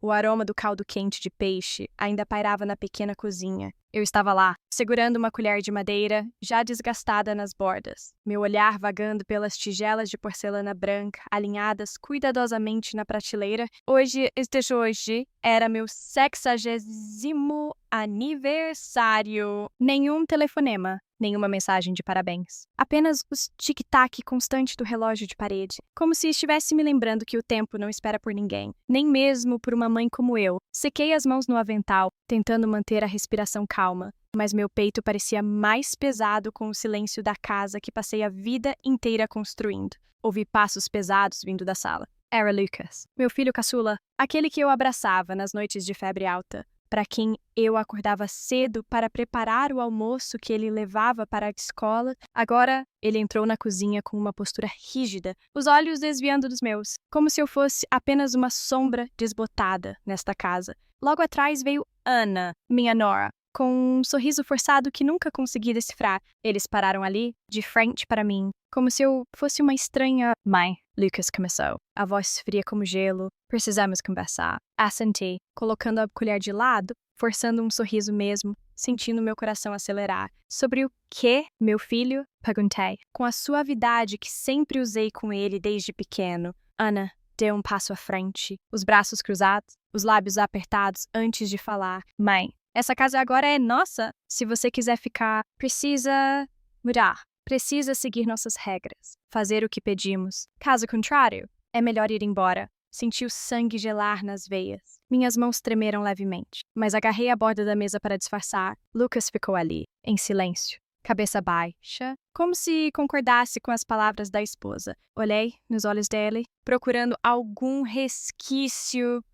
O aroma do caldo quente de peixe ainda pairava na pequena cozinha. Eu estava lá, segurando uma colher de madeira, já desgastada nas bordas, meu olhar vagando pelas tigelas de porcelana branca, alinhadas cuidadosamente na prateleira. Hoje era meu 60º aniversário. Nenhum telefonema, nenhuma mensagem de parabéns. Apenas o tic-tac constante do relógio de parede, como se estivesse me lembrando que o tempo não espera por ninguém, nem mesmo por uma mãe como eu. Sequei as mãos no avental, tentando manter a respiração calma, mas meu peito parecia mais pesado com o silêncio da casa que passei a vida inteira construindo. Ouvi passos pesados vindo da sala. Era Lucas, meu filho caçula, aquele que eu abraçava nas noites de febre alta, para quem eu acordava cedo para preparar o almoço que ele levava para a escola. Agora, ele entrou na cozinha com uma postura rígida, os olhos desviando dos meus, como se eu fosse apenas uma sombra desbotada nesta casa. Logo atrás veio Anna, minha nora, com um sorriso forçado que nunca consegui decifrar. Eles pararam ali, de frente para mim, como se eu fosse uma estranha mãe. Lucas começou, a voz fria como gelo. Precisamos conversar. Assenti, colocando a colher de lado, forçando um sorriso mesmo, sentindo meu coração acelerar. Sobre o que, meu filho? Perguntei, com a suavidade que sempre usei com ele desde pequeno. Anna deu um passo à frente, os braços cruzados, os lábios apertados antes de falar. Mãe, essa casa agora é nossa. Se você quiser ficar, precisa mudar. Precisa seguir nossas regras, fazer o que pedimos. Caso contrário, é melhor ir embora. Senti o sangue gelar nas veias. Minhas mãos tremeram levemente, mas agarrei a borda da mesa para disfarçar. Lucas ficou ali, em silêncio, cabeça baixa, como se concordasse com as palavras da esposa. Olhei nos olhos dele, procurando algum resquício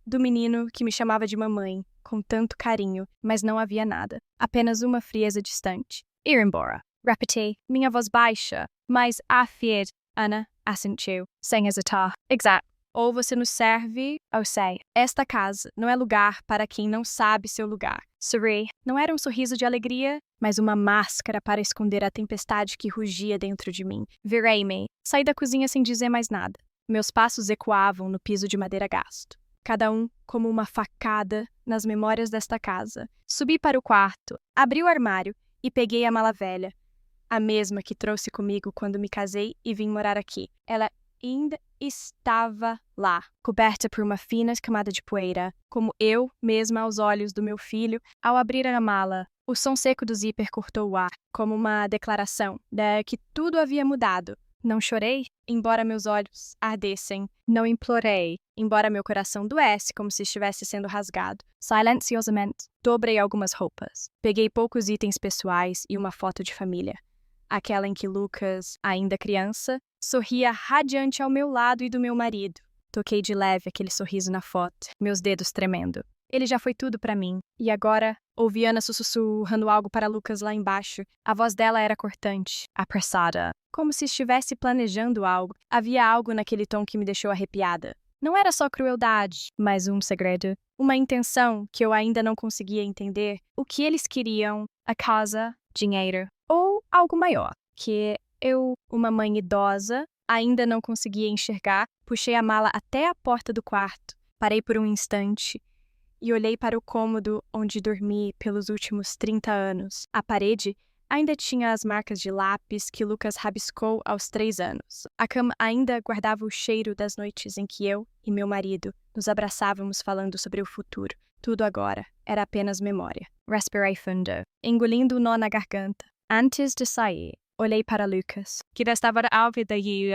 do menino que me chamava de mamãe, com tanto carinho, mas não havia nada. Apenas uma frieza distante. Ir embora. Repeti, minha voz baixa, mas afiada. Anna assentiu, sem hesitar. Exato. Ou você nos serve, ou sei. Esta casa não é lugar para quem não sabe seu lugar. Sorri. Não era um sorriso de alegria, mas uma máscara para esconder a tempestade que rugia dentro de mim. Virei-me. Saí da cozinha sem dizer mais nada. Meus passos ecoavam no piso de madeira gasto, cada um como uma facada nas memórias desta casa. Subi para o quarto, abri o armário e peguei a mala velha, a mesma que trouxe comigo quando me casei e vim morar aqui. Ela ainda estava lá, coberta por uma fina camada de poeira, como eu mesma aos olhos do meu filho ao abrir a mala. O som seco do zíper cortou o ar, como uma declaração de que tudo havia mudado. Não chorei, embora meus olhos ardessem. Não implorei, embora meu coração doesse como se estivesse sendo rasgado. Silenciosamente, dobrei algumas roupas. Peguei poucos itens pessoais e uma foto de família. Aquela em que Lucas, ainda criança, sorria radiante ao meu lado e do meu marido. Toquei de leve aquele sorriso na foto, meus dedos tremendo. Ele já foi tudo para mim. E agora, ouvi Ana sussurrando algo para Lucas lá embaixo. A voz dela era cortante, apressada, como se estivesse planejando algo. Havia algo naquele tom que me deixou arrepiada. Não era só crueldade, mas um segredo. Uma intenção que eu ainda não conseguia entender. O que eles queriam? A casa, dinheiro ou algo maior, que eu, uma mãe idosa, ainda não conseguia enxergar. Puxei a mala até a porta do quarto. Parei por um instante e olhei para o cômodo onde dormi pelos últimos 30 anos. A parede ainda tinha as marcas de lápis que Lucas rabiscou aos 3 anos. A cama ainda guardava o cheiro das noites em que eu e meu marido nos abraçávamos falando sobre o futuro. Tudo agora era apenas memória. Respirei fundo, engolindo o nó na garganta. Antes de sair, olhei para Lucas, que estava ávida e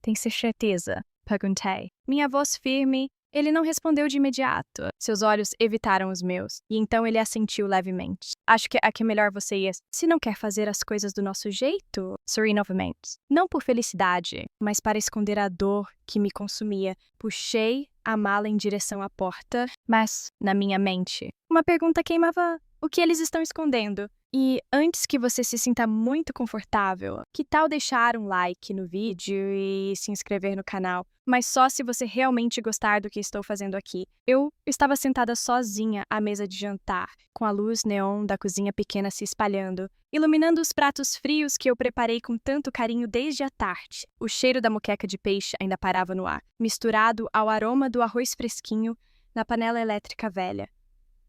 tem certeza? Perguntei. Minha voz firme. Ele não respondeu de imediato. Seus olhos evitaram os meus, e então ele assentiu levemente. Acho que é melhor você ir. Se não quer fazer as coisas do nosso jeito, sorri novamente. Não por felicidade, mas para esconder a dor que me consumia. Puxei a mala em direção à porta, mas, na minha mente, uma pergunta queimava. O que eles estão escondendo? E antes que você se sinta muito confortável, que tal deixar um like no vídeo e se inscrever no canal? Mas só se você realmente gostar do que estou fazendo aqui. Eu estava sentada sozinha à mesa de jantar, com a luz neon da cozinha pequena se espalhando, iluminando os pratos frios que eu preparei com tanto carinho desde a tarde. O cheiro da moqueca de peixe ainda pairava no ar, misturado ao aroma do arroz fresquinho na panela elétrica velha.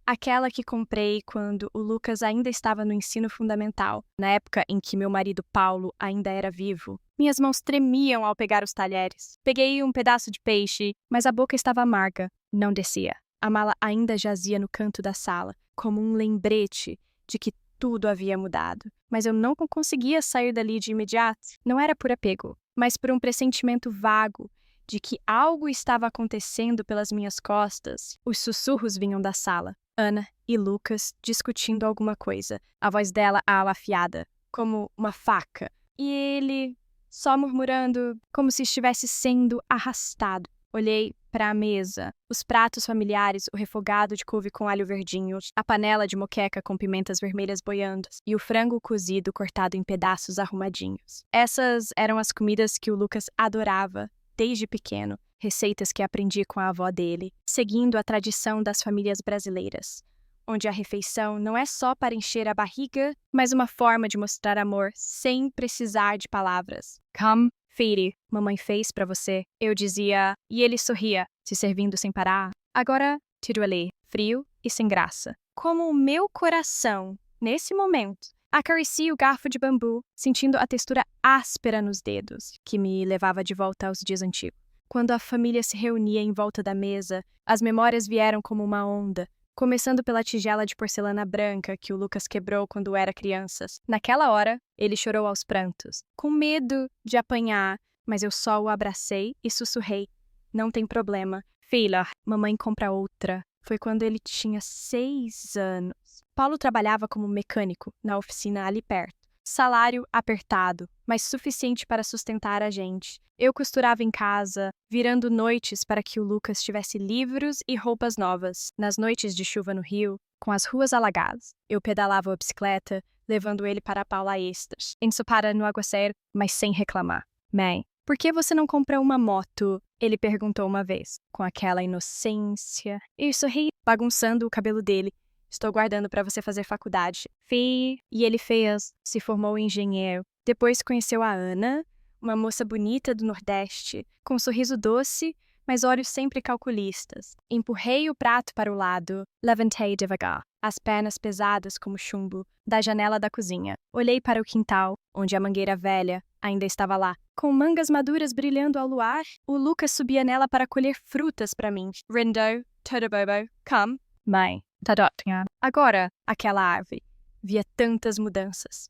Aquela que comprei quando o Lucas ainda estava no ensino fundamental, na época em que meu marido Paulo ainda era vivo. Minhas mãos tremiam ao pegar os talheres. Peguei um pedaço de peixe, mas a boca estava amarga. Não descia. A mala ainda jazia no canto da sala, como um lembrete de que tudo havia mudado. Mas eu não conseguia sair dali de imediato. Não era por apego, mas por um pressentimento vago de que algo estava acontecendo pelas minhas costas. Os sussurros vinham da sala. Ana e Lucas discutindo alguma coisa, a voz dela afiada, como uma faca, e ele só murmurando como se estivesse sendo arrastado. Olhei para a mesa, os pratos familiares, o refogado de couve com alho verdinho, a panela de moqueca com pimentas vermelhas boiando e o frango cozido cortado em pedaços arrumadinhos. Essas eram as comidas que o Lucas adorava desde pequeno. Receitas que aprendi com a avó dele, seguindo a tradição das famílias brasileiras, onde a refeição não é só para encher a barriga, mas uma forma de mostrar amor sem precisar de palavras. Come, filho, mamãe fez para você, eu dizia, e ele sorria, se servindo sem parar. Agora, tiro ali, frio e sem graça. Como o meu coração, nesse momento, acaricia o garfo de bambu, sentindo a textura áspera nos dedos, que me levava de volta aos dias antigos. Quando a família se reunia em volta da mesa, as memórias vieram como uma onda, começando pela tigela de porcelana branca que o Lucas quebrou quando era criança. Naquela hora, ele chorou aos prantos, com medo de apanhar, mas eu só o abracei e sussurrei. Não tem problema. Filha, mamãe compra outra. Foi quando ele tinha 6 anos. Paulo trabalhava como mecânico na oficina ali perto. Salário apertado, mas suficiente para sustentar a gente. Eu costurava em casa, virando noites para que o Lucas tivesse livros e roupas novas. Nas noites de chuva no Rio, com as ruas alagadas, eu pedalava a bicicleta, levando ele para a Paula Extras, ensopara no aguaceiro, mas sem reclamar. Mãe, por que você não compra uma moto? Ele perguntou uma vez, com aquela inocência. Eu sorri, bagunçando o cabelo dele. Estou guardando para você fazer faculdade. E ele fez, se formou engenheiro. Depois conheceu a Ana, uma moça bonita do Nordeste, com um sorriso doce, mas olhos sempre calculistas. Empurrei o prato para o lado, levantei devagar, as pernas pesadas como chumbo, da janela da cozinha. Olhei para o quintal, onde a mangueira velha ainda estava lá. Com mangas maduras brilhando ao luar, o Lucas subia nela para colher frutas para mim. Rindo, Todobobo, come. Mãe, Tadotinha. Agora, aquela árvore. Via tantas mudanças.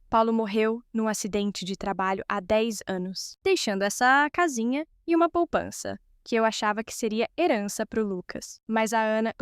Paulo morreu num acidente de trabalho há 10 anos, deixando essa casinha e uma poupança, que eu achava que seria herança para o Lucas. Mas a Ana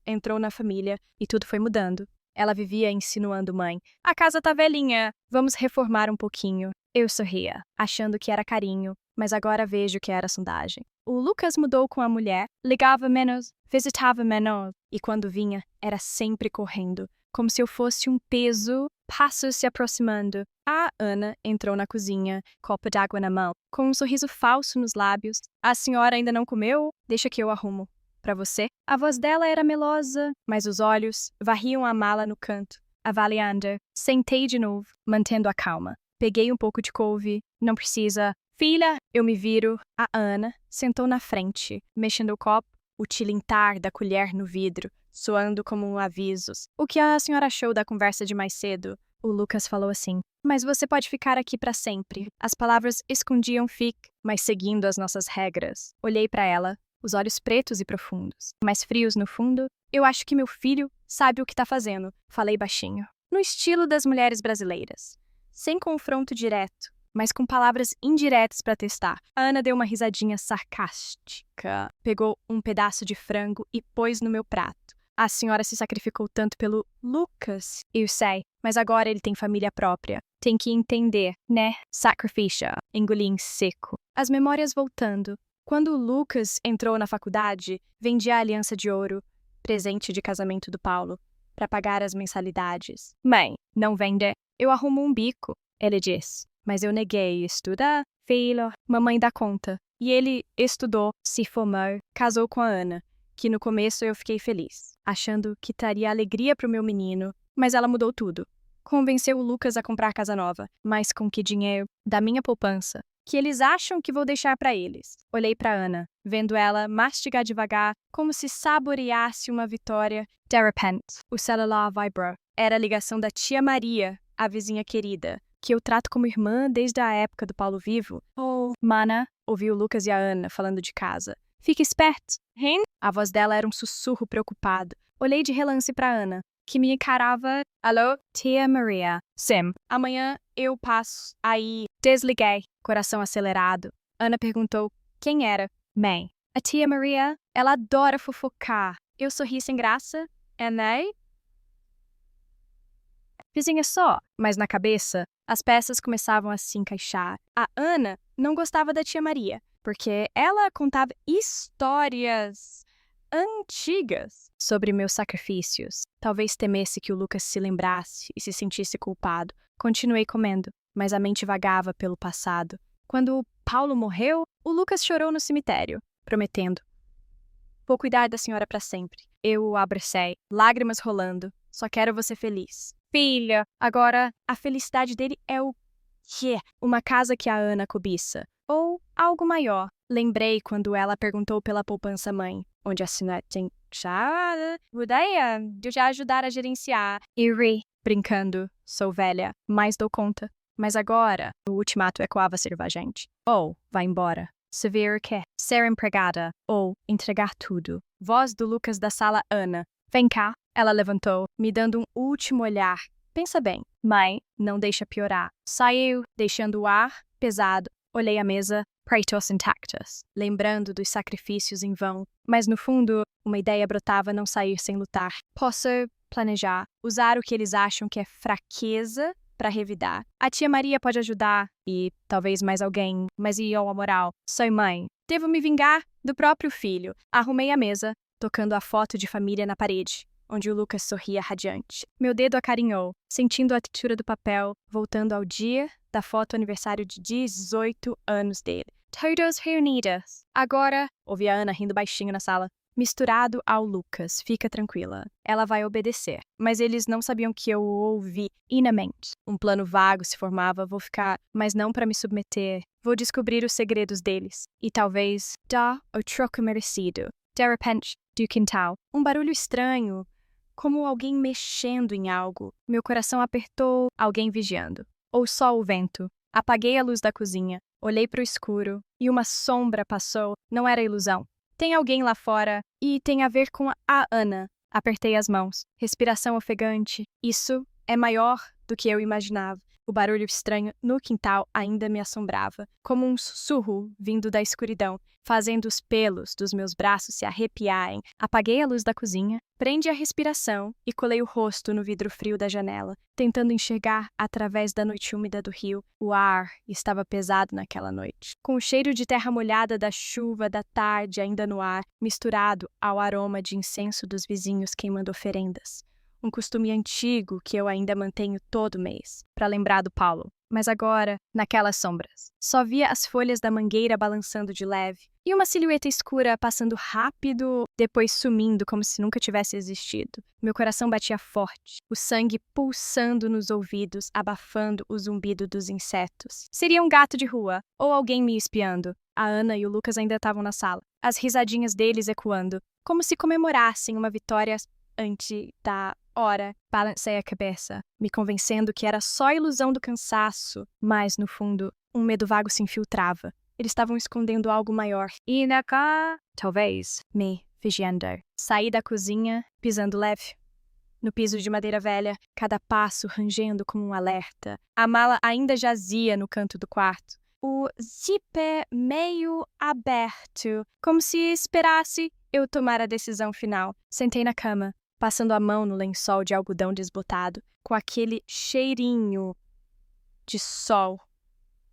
entrou na família e tudo foi mudando. Ela vivia insinuando mãe. A casa tá velhinha, vamos reformar um pouquinho. Eu sorria, achando que era carinho, mas agora vejo que era sondagem. O Lucas mudou com a mulher, ligava menos, visitava menos, e quando vinha, era sempre correndo, como se eu fosse um peso, passos se aproximando. A Ana entrou na cozinha, copo d'água na mão, com um sorriso falso nos lábios. A senhora ainda não comeu? Deixa que eu arrumo. Para você? A voz dela era melosa, mas os olhos varriam a mala no canto. Avaliando, sentei de novo, mantendo a calma. Peguei um pouco de couve. Não precisa. Filha, eu me viro. A Ana sentou na frente, mexendo o copo, o tilintar da colher no vidro, soando como um aviso. O que a senhora achou da conversa de mais cedo? O Lucas falou assim. Mas você pode ficar aqui para sempre. As palavras escondiam fique, mas seguindo as nossas regras. Olhei para ela, os olhos pretos e profundos, mais frios no fundo. Eu acho que meu filho sabe o que está fazendo. Falei baixinho, no estilo das mulheres brasileiras. Sem confronto direto, mas com palavras indiretas para testar. A Ana deu uma risadinha sarcástica, pegou um pedaço de frango e pôs no meu prato. A senhora se sacrificou tanto pelo Lucas. Eu sei, mas agora ele tem família própria. Tem que entender, né? Sacrifício. Engoli em seco. As memórias voltando. Quando o Lucas entrou na faculdade, vendi a aliança de ouro, presente de casamento do Paulo, para pagar as mensalidades. Mãe, Não vende. Eu arrumo um bico, ele disse. Mas eu neguei. Estuda, filho, mamãe dá conta. E ele estudou, se formou, casou com a Ana, que no começo eu fiquei feliz, achando que traria alegria pro meu menino, mas ela mudou tudo. Convenceu o Lucas a comprar casa nova, mas com que dinheiro? Da minha poupança, que eles acham que vou deixar para eles. Olhei para Ana, vendo ela mastigar devagar, como se saboreasse uma vitória. De repente, o celular vibrou. Era a ligação da tia Maria, a vizinha querida, que eu trato como irmã desde a época do Paulo vivo. Oh, mana, ouvi o Lucas e a Ana falando de casa. Fique esperto, hein? A voz dela era um sussurro preocupado. Olhei de relance para Ana, que me encarava. Alô, tia Maria. Sim. Amanhã eu passo. Aí, desliguei, coração acelerado. Ana perguntou quem era. Mãe. A tia Maria, ela adora fofocar. Eu sorri sem graça. né? Vizinha só, mas na cabeça, as peças começavam a se encaixar. A Ana não gostava da tia Maria, porque ela contava histórias antigas sobre meus sacrifícios. Talvez temesse que o Lucas se lembrasse e se sentisse culpado. Continuei comendo, mas a mente vagava pelo passado. Quando o Paulo morreu, o Lucas chorou no cemitério, prometendo: vou cuidar da senhora para sempre. Eu o abracei, lágrimas rolando. Só quero você feliz. Filha, agora a felicidade dele é o quê? Uma casa que a Ana cobiça. Ou algo maior. Lembrei quando ela perguntou pela poupança mãe, onde a senhora tem já ideia de já ajudar a gerenciar. E ri, brincando. Sou velha, mas dou conta. Mas agora, o ultimato ecoava cervagente. Ou, vai embora. Se vir o quê? Ser empregada. Ou, entregar tudo. Voz do Lucas da sala Ana. Vem cá. Ela levantou, me dando um último olhar. Pensa bem. Mãe, não deixa piorar. Saiu, deixando o ar pesado. Olhei a mesa, pratos intactos, lembrando dos sacrifícios em vão. Mas no fundo, uma ideia brotava não sair sem lutar. Posso planejar, usar o que eles acham que é fraqueza para revidar. A tia Maria pode ajudar, e talvez mais alguém, mas e eu a moral? Sou mãe. Devo me vingar do próprio filho. Arrumei a mesa, tocando a foto de família na parede, onde o Lucas sorria radiante. Meu dedo acarinhou, sentindo a textura do papel, voltando ao dia da foto aniversário de 18 anos dele. Todos reunidos. Agora, ouvi a Ana rindo baixinho na sala. Misturado ao Lucas, fica tranquila. Ela vai obedecer. Mas eles não sabiam que eu o ouvi inamente. Um plano vago se formava, vou ficar, mas não para me submeter. Vou descobrir os segredos deles. E talvez dar o troco merecido. De repente, do quintal, um barulho estranho, como alguém mexendo em algo. Meu coração apertou, alguém vigiando. Ou só o vento. Apaguei a luz da cozinha, olhei para o escuro e uma sombra passou. Não era ilusão. Tem alguém lá fora e tem a ver com a Ana. Apertei as mãos. Respiração ofegante. Isso é maior do que eu imaginava. O barulho estranho no quintal ainda me assombrava, como um sussurro vindo da escuridão, fazendo os pelos dos meus braços se arrepiarem. Apaguei a luz da cozinha, prendi a respiração e colei o rosto no vidro frio da janela, tentando enxergar através da noite úmida do rio. O ar estava pesado naquela noite, com o cheiro de terra molhada da chuva da tarde ainda no ar, misturado ao aroma de incenso dos vizinhos queimando oferendas. Um costume antigo que eu ainda mantenho todo mês, para lembrar do Paulo. Mas agora, naquelas sombras, só via as folhas da mangueira balançando de leve e uma silhueta escura passando rápido, depois sumindo como se nunca tivesse existido. Meu coração batia forte, o sangue pulsando nos ouvidos, abafando o zumbido dos insetos. Seria um gato de rua, ou alguém me espiando. A Ana e o Lucas ainda estavam na sala, as risadinhas deles ecoando, como se comemorassem uma vitória antes da hora. Balancei a cabeça, me convencendo que era só ilusão do cansaço, mas, no fundo, um medo vago se infiltrava. Eles estavam escondendo algo maior. E na cá, talvez, me vigiando. Saí da cozinha, pisando leve. No piso de madeira velha, cada passo rangendo como um alerta. A mala ainda jazia no canto do quarto. O zíper meio aberto, como se esperasse eu tomar a decisão final. Sentei na cama, passando a mão no lençol de algodão desbotado, com aquele cheirinho de sol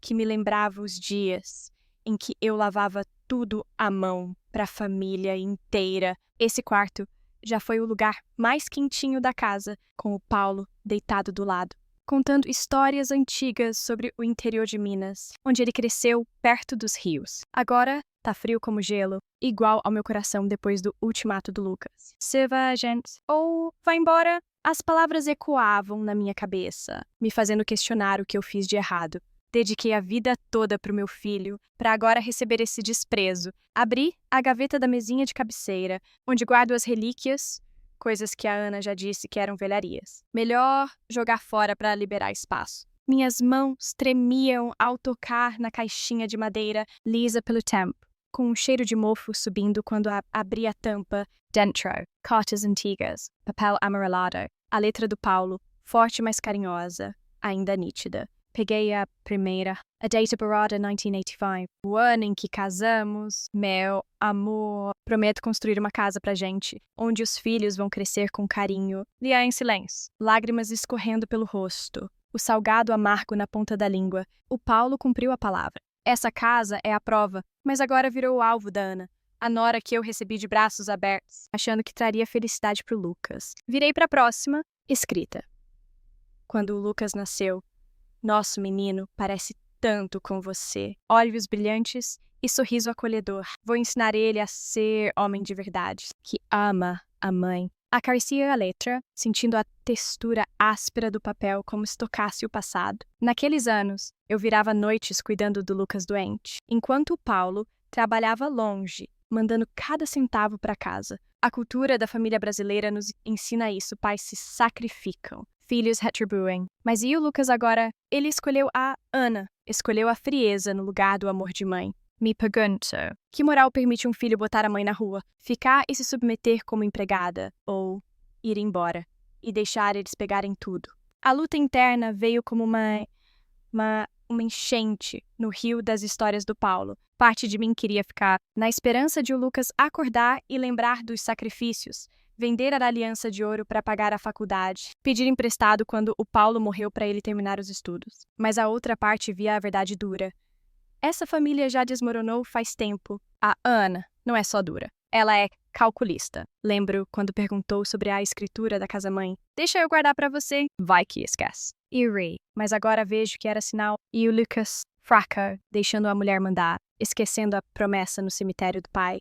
que me lembrava os dias em que eu lavava tudo à mão para a família inteira. Esse quarto já foi o lugar mais quentinho da casa, com o Paulo deitado do lado, contando histórias antigas sobre o interior de Minas, onde ele cresceu perto dos rios. Agora tá frio como gelo, igual ao meu coração depois do ultimato do Lucas. Sirva, gente. Ou vai embora. As palavras ecoavam na minha cabeça, me fazendo questionar o que eu fiz de errado. Dediquei a vida toda pro meu filho, para agora receber esse desprezo. Abri a gaveta da mesinha de cabeceira, onde guardo as relíquias, coisas que a Ana já disse que eram velharias. Melhor jogar fora para liberar espaço. Minhas mãos tremiam ao tocar na caixinha de madeira lisa pelo tempo, com um cheiro de mofo subindo quando abri a tampa. Dentro, cartas antigas, papel amarelado, a letra do Paulo, forte mas carinhosa, ainda nítida. Peguei a primeira, a data borrada 1985, o ano em que casamos. Meu amor, prometo construir uma casa pra gente, onde os filhos vão crescer com carinho. Lia em silêncio, lágrimas escorrendo pelo rosto, o salgado amargo na ponta da língua. O Paulo cumpriu a palavra. Essa casa é a prova, mas agora virou o alvo da Ana. A nora que eu recebi de braços abertos, achando que traria felicidade pro Lucas. Virei pra próxima, escrita. Quando o Lucas nasceu, nosso menino parece tanto com você. Olhos brilhantes e sorriso acolhedor. Vou ensinar ele a ser homem de verdade, que ama a mãe. Acariciei a letra, sentindo a textura áspera do papel como se tocasse o passado. Naqueles anos, eu virava noites cuidando do Lucas doente, enquanto o Paulo trabalhava longe, mandando cada centavo para casa. A cultura da família brasileira nos ensina isso. Pais se sacrificam, filhos retribuem. Mas e o Lucas agora? Ele escolheu a Ana, escolheu a frieza no lugar do amor de mãe. Me pergunto, que moral permite um filho botar a mãe na rua, ficar e se submeter como empregada, ou ir embora e deixar eles pegarem tudo? A luta interna veio como uma enchente no rio das histórias do Paulo. Parte de mim queria ficar, na esperança de o Lucas acordar e lembrar dos sacrifícios, vender a aliança de ouro para pagar a faculdade, pedir emprestado quando o Paulo morreu para ele terminar os estudos. Mas a outra parte via a verdade dura. Essa família já desmoronou faz tempo. A Ana não é só dura, ela é calculista. Lembro quando perguntou sobre a escritura da casa-mãe. Deixa eu guardar para você. Vai que esquece. E ri, mas agora vejo que era sinal. E o Lucas, fraca, deixando a mulher mandar, esquecendo a promessa no cemitério do pai.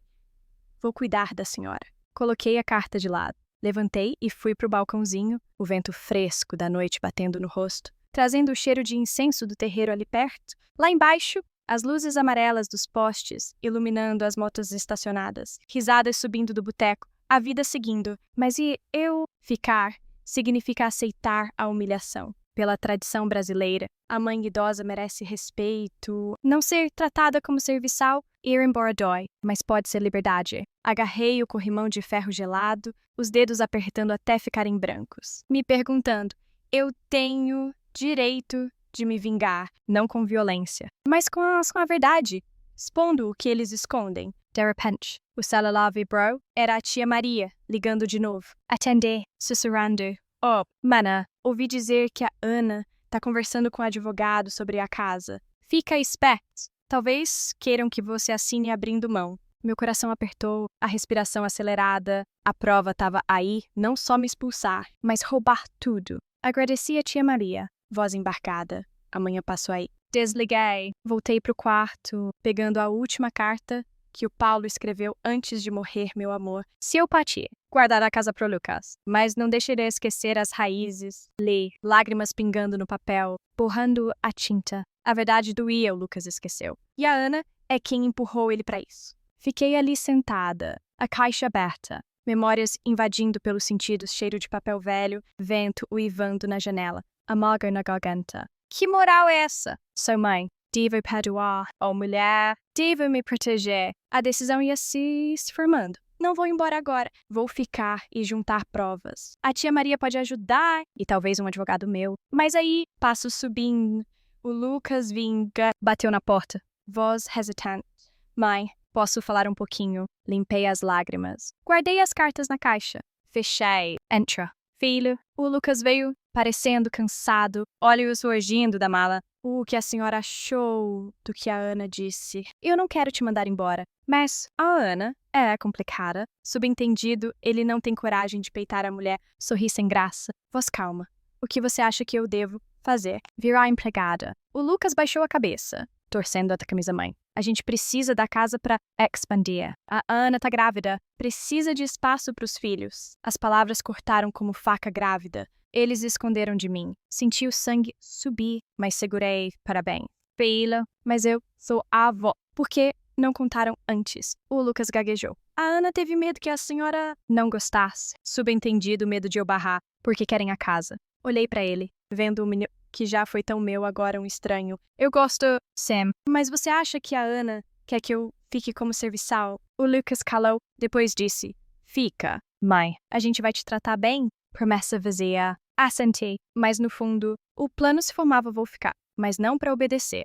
Vou cuidar da senhora. Coloquei a carta de lado. Levantei e fui pro balcãozinho, o vento fresco da noite batendo no rosto, trazendo o cheiro de incenso do terreiro ali perto. Lá embaixo, as luzes amarelas dos postes iluminando as motos estacionadas, risadas subindo do boteco, a vida seguindo. Mas e eu? Ficar significa aceitar a humilhação. Pela tradição brasileira, a mãe idosa merece respeito. Não ser tratada como serviçal, ir embora dói, mas pode ser liberdade. Agarrei o corrimão de ferro gelado, os dedos apertando até ficarem brancos, me perguntando, eu tenho direito de me vingar, não com violência, mas com a verdade, expondo o que eles escondem. De repente, o celular vibrou. Era a tia Maria, ligando de novo. Atendi, sussurrando. Oh, mana, ouvi dizer que a Ana tá conversando com o advogado sobre a casa. Fica esperto. Talvez queiram que você assine abrindo mão. Meu coração apertou, a respiração acelerada. A prova estava aí, não só me expulsar, mas roubar tudo. Agradeci a tia Maria. Voz embarcada. Amanhã passou aí. Desliguei. Voltei pro quarto, pegando a última carta que o Paulo escreveu antes de morrer, meu amor. Seu Pati, guardar a casa pro Lucas. Mas não deixarei esquecer as raízes. Li, lágrimas pingando no papel, borrando a tinta. A verdade doía, o Lucas esqueceu. E a Ana é quem empurrou ele para isso. Fiquei ali sentada, a caixa aberta, memórias invadindo pelos sentidos, cheiro de papel velho, vento uivando na janela, amargo na garganta. Que moral é essa? Sou mãe. Devo perdoar. Oh, mulher. Devo me proteger. A decisão ia se formando. Não vou embora agora. Vou ficar e juntar provas. A tia Maria pode ajudar, e talvez um advogado meu. Mas aí, passo subindo. O Lucas vinga. Bateu na porta. Voz hesitante. Mãe, posso falar um pouquinho? Limpei as lágrimas. Guardei as cartas na caixa. Fechei. Entra. Filho, o Lucas veio, parecendo cansado, olhos surgindo da mala. O que a senhora achou do que a Ana disse? Eu não quero te mandar embora. Mas a Ana é complicada. Subentendido, ele não tem coragem de peitar a mulher. Sorri sem graça. Voz calma. O que você acha que eu devo fazer? Virar a empregada. O Lucas baixou a cabeça, torcendo a camisa-mãe. A gente precisa da casa para expandir. A Ana tá grávida. Precisa de espaço para os filhos. As palavras cortaram como faca grávida. Eles esconderam de mim. Senti o sangue subir, mas segurei. Parabéns. Filha, mas eu sou a avó. Por que não contaram antes? O Lucas gaguejou. A Ana teve medo que a senhora não gostasse. Subentendido medo de eu barrar, porque querem a casa. Olhei para ele, vendo o menino que já foi tão meu, agora um estranho. Eu gosto, Sam, mas você acha que a Ana quer que eu fique como serviçal? O Lucas calou, depois disse, fica, mãe. A gente vai te tratar bem? Promessa vazia. Assentei, mas no fundo, o plano se formava vou ficar, mas não para obedecer.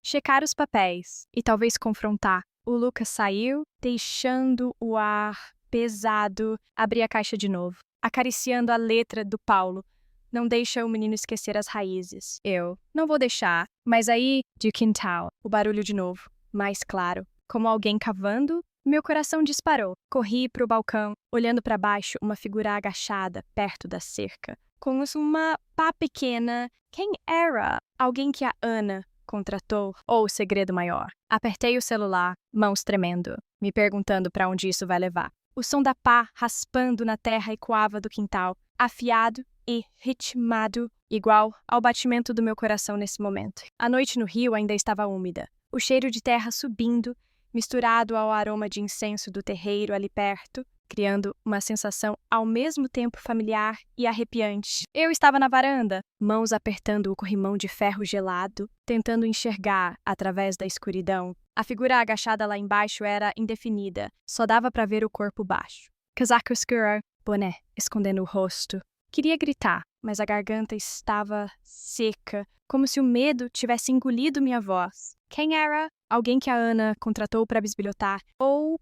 Checar os papéis e talvez confrontar. O Lucas saiu, deixando o ar pesado. Abri a caixa de novo, acariciando a letra do Paulo. Não deixa o menino esquecer as raízes. Eu não vou deixar. Mas aí, de quintal, o barulho de novo, mais claro, como alguém cavando. Meu coração disparou. Corri para o balcão, olhando para baixo, uma figura agachada, perto da cerca, com uma pá pequena. Quem era? Alguém que a Ana contratou ou o segredo maior? Apertei o celular, mãos tremendo, me perguntando para onde isso vai levar. O som da pá raspando na terra ecoava do quintal, afiado e ritmado, igual ao batimento do meu coração nesse momento. A noite no rio ainda estava úmida, o cheiro de terra subindo, misturado ao aroma de incenso do terreiro ali perto, criando uma sensação ao mesmo tempo familiar e arrepiante. Eu estava na varanda, mãos apertando o corrimão de ferro gelado, tentando enxergar através da escuridão. A figura agachada lá embaixo era indefinida, só dava para ver o corpo baixo. Casaco escuro, boné, escondendo o rosto. Queria gritar, mas a garganta estava seca, como se o medo tivesse engolido minha voz. Quem era? Alguém que a Ana contratou para bisbilhotar? Ou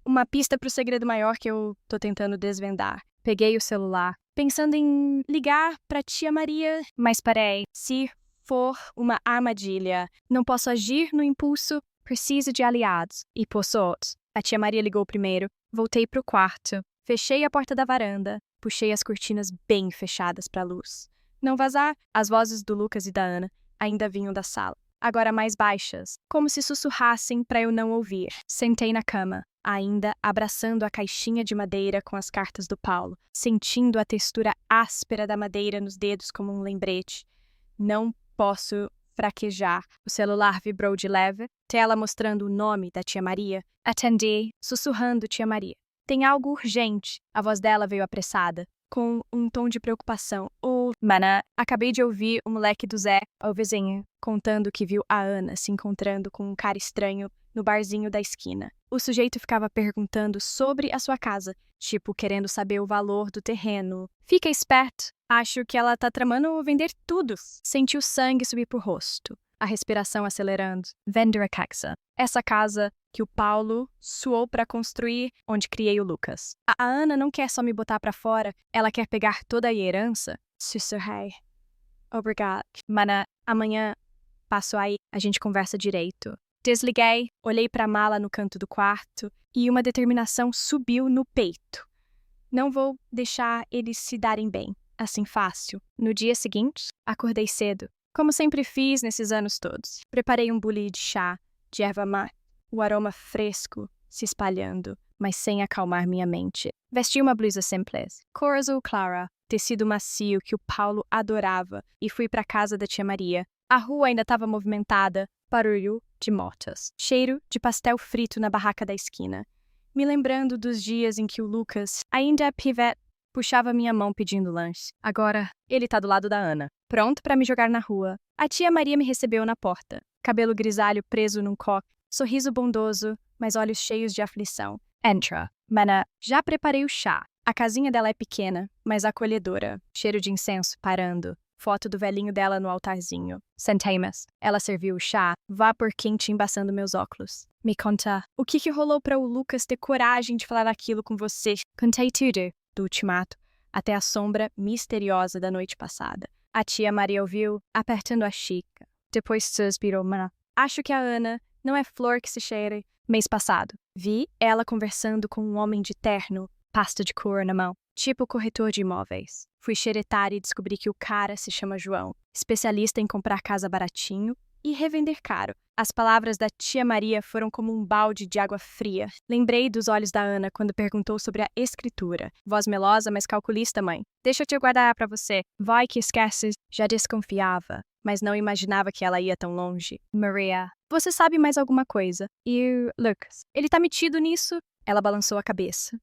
uma pista para o segredo maior que eu tô tentando desvendar? Peguei o celular, pensando em ligar para tia Maria, mas parei. Se for uma armadilha, não posso agir no impulso, preciso de aliados. E possos. A tia Maria ligou primeiro, voltei pro quarto, fechei a porta da varanda, puxei as cortinas bem fechadas para a luz. Não vazar, as vozes do Lucas e da Ana ainda vinham da sala, agora mais baixas, como se sussurrassem para eu não ouvir. Sentei na cama, ainda abraçando a caixinha de madeira com as cartas do Paulo, sentindo a textura áspera da madeira nos dedos como um lembrete. Não posso fraquejar. O celular vibrou de leve, tela mostrando o nome da tia Maria. Atendi, sussurrando tia Maria. Tem algo urgente. A voz dela veio apressada, com um tom de preocupação. Mana, acabei de ouvir o moleque do Zé, o vizinho, contando que viu a Ana se encontrando com um cara estranho no barzinho da esquina. O sujeito ficava perguntando sobre a sua casa, tipo querendo saber o valor do terreno. Fica esperto. Acho que ela tá tramando vender tudo. Senti o sangue subir pro rosto, a respiração acelerando. Vender a casa. Essa casa que o Paulo suou para construir, onde criei o Lucas. A Ana não quer só me botar para fora, ela quer pegar toda a herança. Sussurrei. Obrigado. Mana, amanhã passo aí, a gente conversa direito. Desliguei, olhei para a mala no canto do quarto e uma determinação subiu no peito. Não vou deixar eles se darem bem, assim fácil. No dia seguinte, acordei cedo, como sempre fiz nesses anos todos. Preparei um bule de chá, de erva mate, o aroma fresco se espalhando, mas sem acalmar minha mente. Vesti uma blusa simples, cor azul clara, tecido macio que o Paulo adorava, e fui para a casa da tia Maria. A rua ainda estava movimentada, barulho de motas, cheiro de pastel frito na barraca da esquina. Me lembrando dos dias em que o Lucas, ainda pivete, puxava minha mão pedindo lanche. Agora, ele tá do lado da Ana, pronto para me jogar na rua. A tia Maria me recebeu na porta, cabelo grisalho preso num coque, sorriso bondoso, mas olhos cheios de aflição. Entra. Mana, já preparei o chá. A casinha dela é pequena, mas acolhedora. Cheiro de incenso parando. Foto do velhinho dela no altarzinho. Sentei-mas. Ela serviu o chá, vapor quente embaçando meus óculos. Me conta, o que rolou para o Lucas ter coragem de falar aquilo com você? Contei tudo, do ultimato, até a sombra misteriosa da noite passada. A tia Maria ouviu, apertando a xícara. Depois suspirou, mana. Acho que a Ana não é flor que se cheire. Mês passado, vi ela conversando com um homem de terno, pasta de cor na mão, tipo corretor de imóveis. Fui xeretar e descobri que o cara se chama João, especialista em comprar casa baratinho e revender caro. As palavras da tia Maria foram como um balde de água fria. Lembrei dos olhos da Ana quando perguntou sobre a escritura. Voz melosa, mas calculista, mãe. Deixa eu te guardar pra você. Vai que esqueces. Já desconfiava, mas não imaginava que ela ia tão longe. Maria, você sabe mais alguma coisa? E o Lucas? Ele tá metido nisso? Ela balançou a cabeça.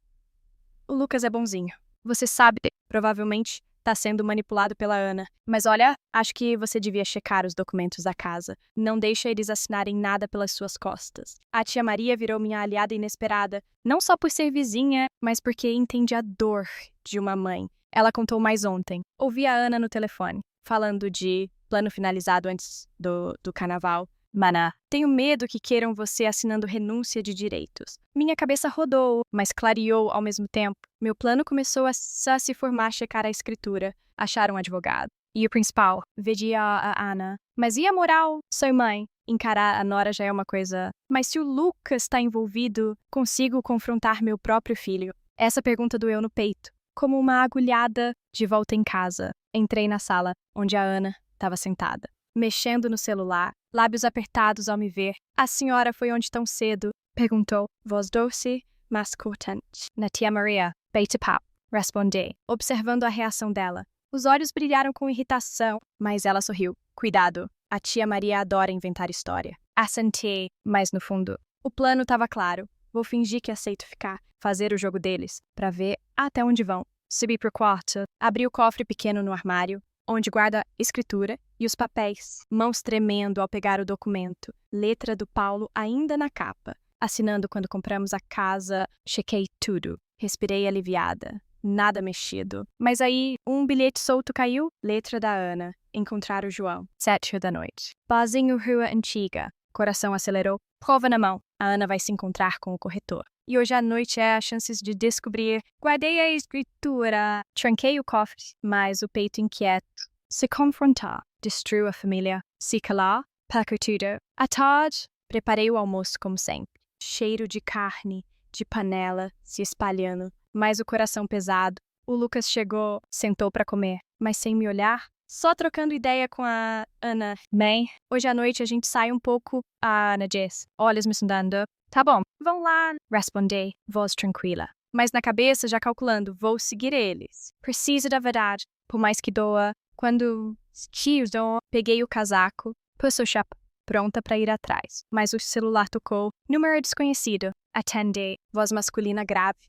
O Lucas é bonzinho. Você sabe, provavelmente tá sendo manipulado pela Ana. Mas olha, acho que você devia checar os documentos da casa. Não deixa eles assinarem nada pelas suas costas. A tia Maria virou minha aliada inesperada, não só por ser vizinha, mas porque entende a dor de uma mãe. Ela contou mais ontem. Ouvi a Ana no telefone, falando de plano finalizado antes do carnaval. Maná, tenho medo que queiram você assinando renúncia de direitos. Minha cabeça rodou, mas clareou ao mesmo tempo. Meu plano começou a se formar, checar a escritura, achar um advogado. E o principal, vedia a Ana. Mas e a moral? Sou mãe. Encarar a nora já é uma coisa. Mas se o Lucas está envolvido, consigo confrontar meu próprio filho? Essa pergunta doeu no peito, como uma agulhada de volta em casa. Entrei na sala, onde a Ana estava sentada, mexendo no celular, lábios apertados ao me ver. A senhora foi onde tão cedo? Perguntou, voz doce, mas cortante. Na tia Maria, beite-papo, respondi, observando a reação dela. Os olhos brilharam com irritação, mas ela sorriu. Cuidado, a tia Maria adora inventar história. Assenti, mas no fundo, o plano estava claro. Vou fingir que aceito ficar, fazer o jogo deles, para ver até onde vão. Subi pro quarto, abri o cofre pequeno no armário, onde guarda escritura e os papéis, mãos tremendo ao pegar o documento, letra do Paulo ainda na capa. Assinando quando compramos a casa, chequei tudo. Respirei aliviada. Nada mexido. Mas aí, um bilhete solto caiu, letra da Ana. Encontrar o João. 7 da noite. Barzinho Rua Antiga. Coração acelerou. Prova na mão. A Ana vai se encontrar com o corretor. E hoje à noite é a chance de descobrir. Guardei a escritura. Tranquei o cofre, mas o peito inquieto. Se confrontar. Destruiu a família. Se calar. Perco tudo. À tarde, preparei o almoço como sempre. Cheiro de carne, de panela, se espalhando. Mas o coração pesado. O Lucas chegou, sentou para comer, mas sem me olhar. Só trocando ideia com a Ana. Mãe, hoje à noite a gente sai um pouco. A Ana disse, olhos me sondando. Tá bom, vão lá. Respondi, voz tranquila. Mas na cabeça já calculando, vou seguir eles. Preciso da verdade, por mais que doa. Quando tios dão, peguei o casaco, pus o chapéu, pronta para ir atrás. Mas o celular tocou. Número desconhecido. Atendi, voz masculina grave.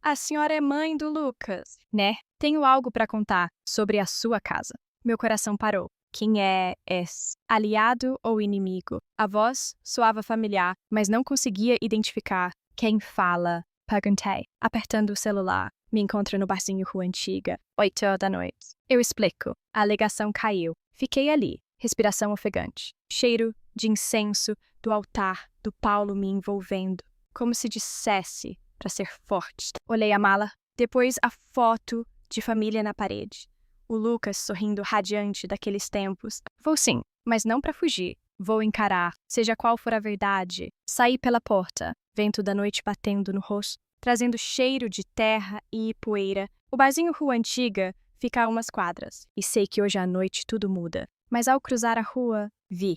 A senhora é mãe do Lucas, né? Tenho algo para contar sobre a sua casa. Meu coração parou. Quem é esse? Aliado ou inimigo? A voz soava familiar, mas não conseguia identificar. Quem fala? Perguntei, apertando o celular. Me encontro no barzinho Rua Antiga, 8 da noite. Eu explico. A alegação caiu. Fiquei ali, respiração ofegante. Cheiro de incenso do altar do Paulo me envolvendo, como se dissesse para ser forte. Olhei a mala, depois a foto de família na parede. O Lucas sorrindo radiante daqueles tempos. Vou sim, mas não para fugir. Vou encarar, seja qual for a verdade. Saí pela porta, vento da noite batendo no rosto, trazendo cheiro de terra e poeira. O barzinho Rua Antiga fica a umas quadras, e sei que hoje à noite tudo muda. Mas ao cruzar a rua, vi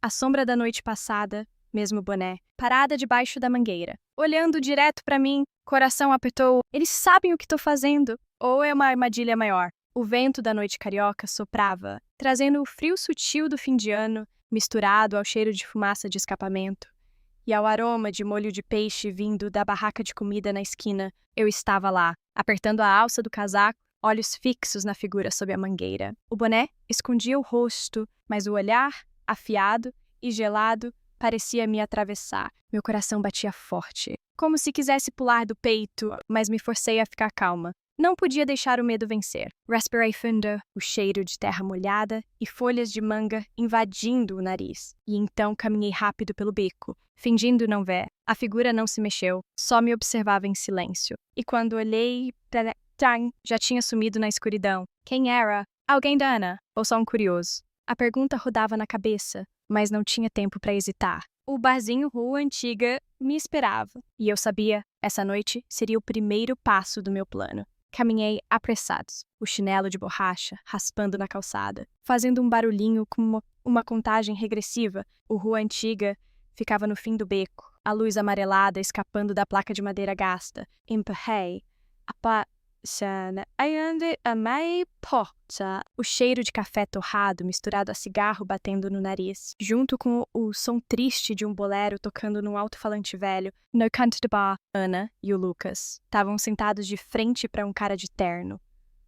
a sombra da noite passada, mesmo boné, parada debaixo da mangueira. Olhando direto para mim, coração apertou. Eles sabem o que estou fazendo. Ou é uma armadilha maior? O vento da noite carioca soprava, trazendo o frio sutil do fim de ano, misturado ao cheiro de fumaça de escapamento. E ao aroma de molho de peixe vindo da barraca de comida na esquina. Eu estava lá, apertando a alça do casaco, olhos fixos na figura sob a mangueira. O boné escondia o rosto, mas o olhar, afiado e gelado, parecia me atravessar. Meu coração batia forte, como se quisesse pular do peito, mas me forcei a ficar calma. Não podia deixar o medo vencer. Respirei fundo, o cheiro de terra molhada e folhas de manga invadindo o nariz. E então caminhei rápido pelo beco, fingindo não ver. A figura não se mexeu, só me observava em silêncio. E quando olhei, já tinha sumido na escuridão. Quem era? Alguém da Ana? Ou só um curioso? A pergunta rodava na cabeça, mas não tinha tempo para hesitar. O barzinho Rua Antiga me esperava. E eu sabia, essa noite seria o primeiro passo do meu plano. Caminhei apressados, o chinelo de borracha raspando na calçada, fazendo um barulhinho como uma contagem regressiva. O Rua Antiga ficava no fim do beco, a luz amarelada escapando da placa de madeira gasta. Empurrei a página ainda a meia porta. O cheiro de café torrado misturado a cigarro batendo no nariz, junto com o som triste de um bolero tocando num alto-falante velho. No canto do bar, Ana e o Lucas estavam sentados de frente para um cara de terno.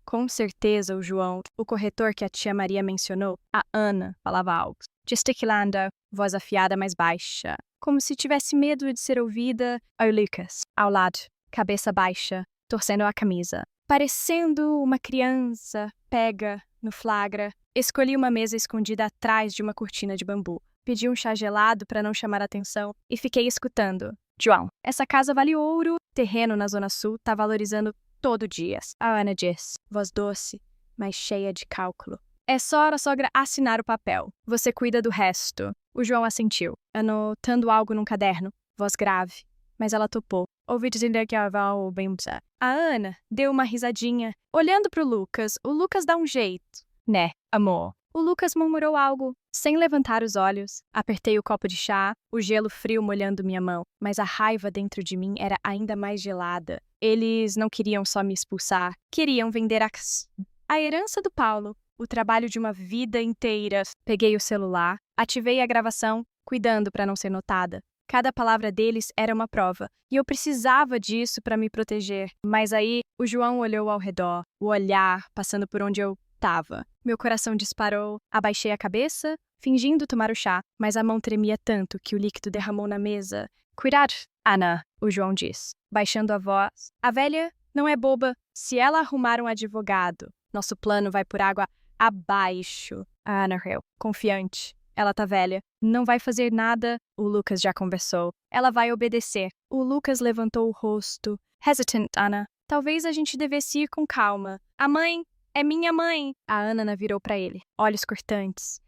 Com certeza o João, o corretor que a tia Maria mencionou. A Ana falava algo, gesticulando, voz afiada mais baixa, como se tivesse medo de ser ouvida. O Lucas, ao lado, cabeça baixa, torcendo a camisa, parecendo uma criança pega no flagra. Escolhi uma mesa escondida atrás de uma cortina de bambu. Pedi um chá gelado para não chamar atenção e fiquei escutando. João, essa casa vale ouro. Terreno na Zona Sul tá valorizando todo dia. A Ana diz, voz doce, mas cheia de cálculo. É só a sogra assinar o papel. Você cuida do resto. O João assentiu, anotando algo num caderno. Voz grave, mas ela topou. Ouvi dizer que a Ana deu uma risadinha, olhando pro Lucas. O Lucas dá um jeito. Né, amor. O Lucas murmurou algo, sem levantar os olhos. Apertei o copo de chá, o gelo frio molhando minha mão, mas a raiva dentro de mim era ainda mais gelada. Eles não queriam só me expulsar, queriam vender a herança do Paulo, o trabalho de uma vida inteira. Peguei o celular, ativei a gravação, cuidando para não ser notada. Cada palavra deles era uma prova, e eu precisava disso para me proteger. Mas aí, o João olhou ao redor, o olhar passando por onde eu estava. Meu coração disparou, abaixei a cabeça, fingindo tomar o chá, mas a mão tremia tanto que o líquido derramou na mesa. Cuidado, Ana, o João disse, baixando a voz. A velha não é boba. Se ela arrumar um advogado, nosso plano vai por água abaixo. A Ana riu, confiante. Ela tá velha. Não vai fazer nada. O Lucas já conversou. Ela vai obedecer. O Lucas levantou o rosto. Hesitant, Ana. Talvez a gente devesse ir com calma. A mãe é minha mãe. A Ana virou para ele, olhos cortantes.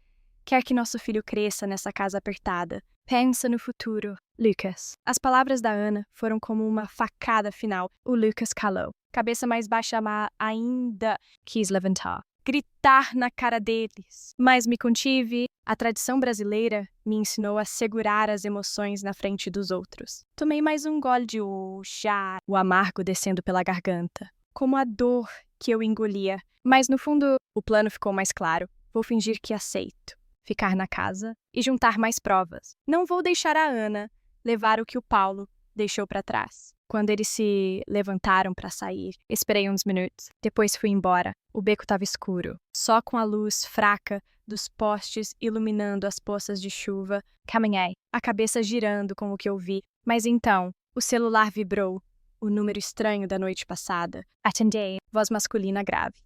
Quer que nosso filho cresça nessa casa apertada. Pensa no futuro, Lucas. As palavras da Ana foram como uma facada final. O Lucas calou. Cabeça mais baixa, mas ainda quis levantar. Gritar na cara deles. Mas me contive. A tradição brasileira me ensinou a segurar as emoções na frente dos outros. Tomei mais um gole de chá, o amargo descendo pela garganta, como a dor que eu engolia. Mas no fundo, o plano ficou mais claro. Vou fingir que aceito. Ficar na casa e juntar mais provas. Não vou deixar a Ana levar o que o Paulo deixou para trás. Quando eles se levantaram para sair, esperei uns minutos. Depois fui embora. O beco estava escuro, só com a luz fraca dos postes iluminando as poças de chuva. Caminhei, a cabeça girando com o que eu vi. Mas então, o celular vibrou. O número estranho da noite passada. Atendi, voz masculina grave.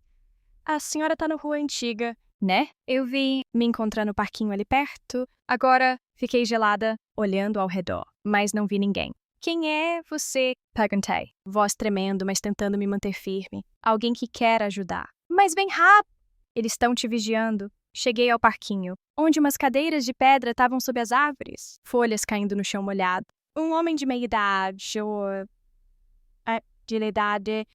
A senhora tá no Rua Antiga, né? Eu vi me encontrar no parquinho ali perto. Agora, fiquei gelada, olhando ao redor, mas não vi ninguém. Quem é você? Perguntei, voz tremendo, mas tentando me manter firme. Alguém que quer ajudar. Mas vem rápido! Eles estão te vigiando. Cheguei ao parquinho, onde umas cadeiras de pedra estavam sob as árvores, folhas caindo no chão molhado. Um homem de meia idade,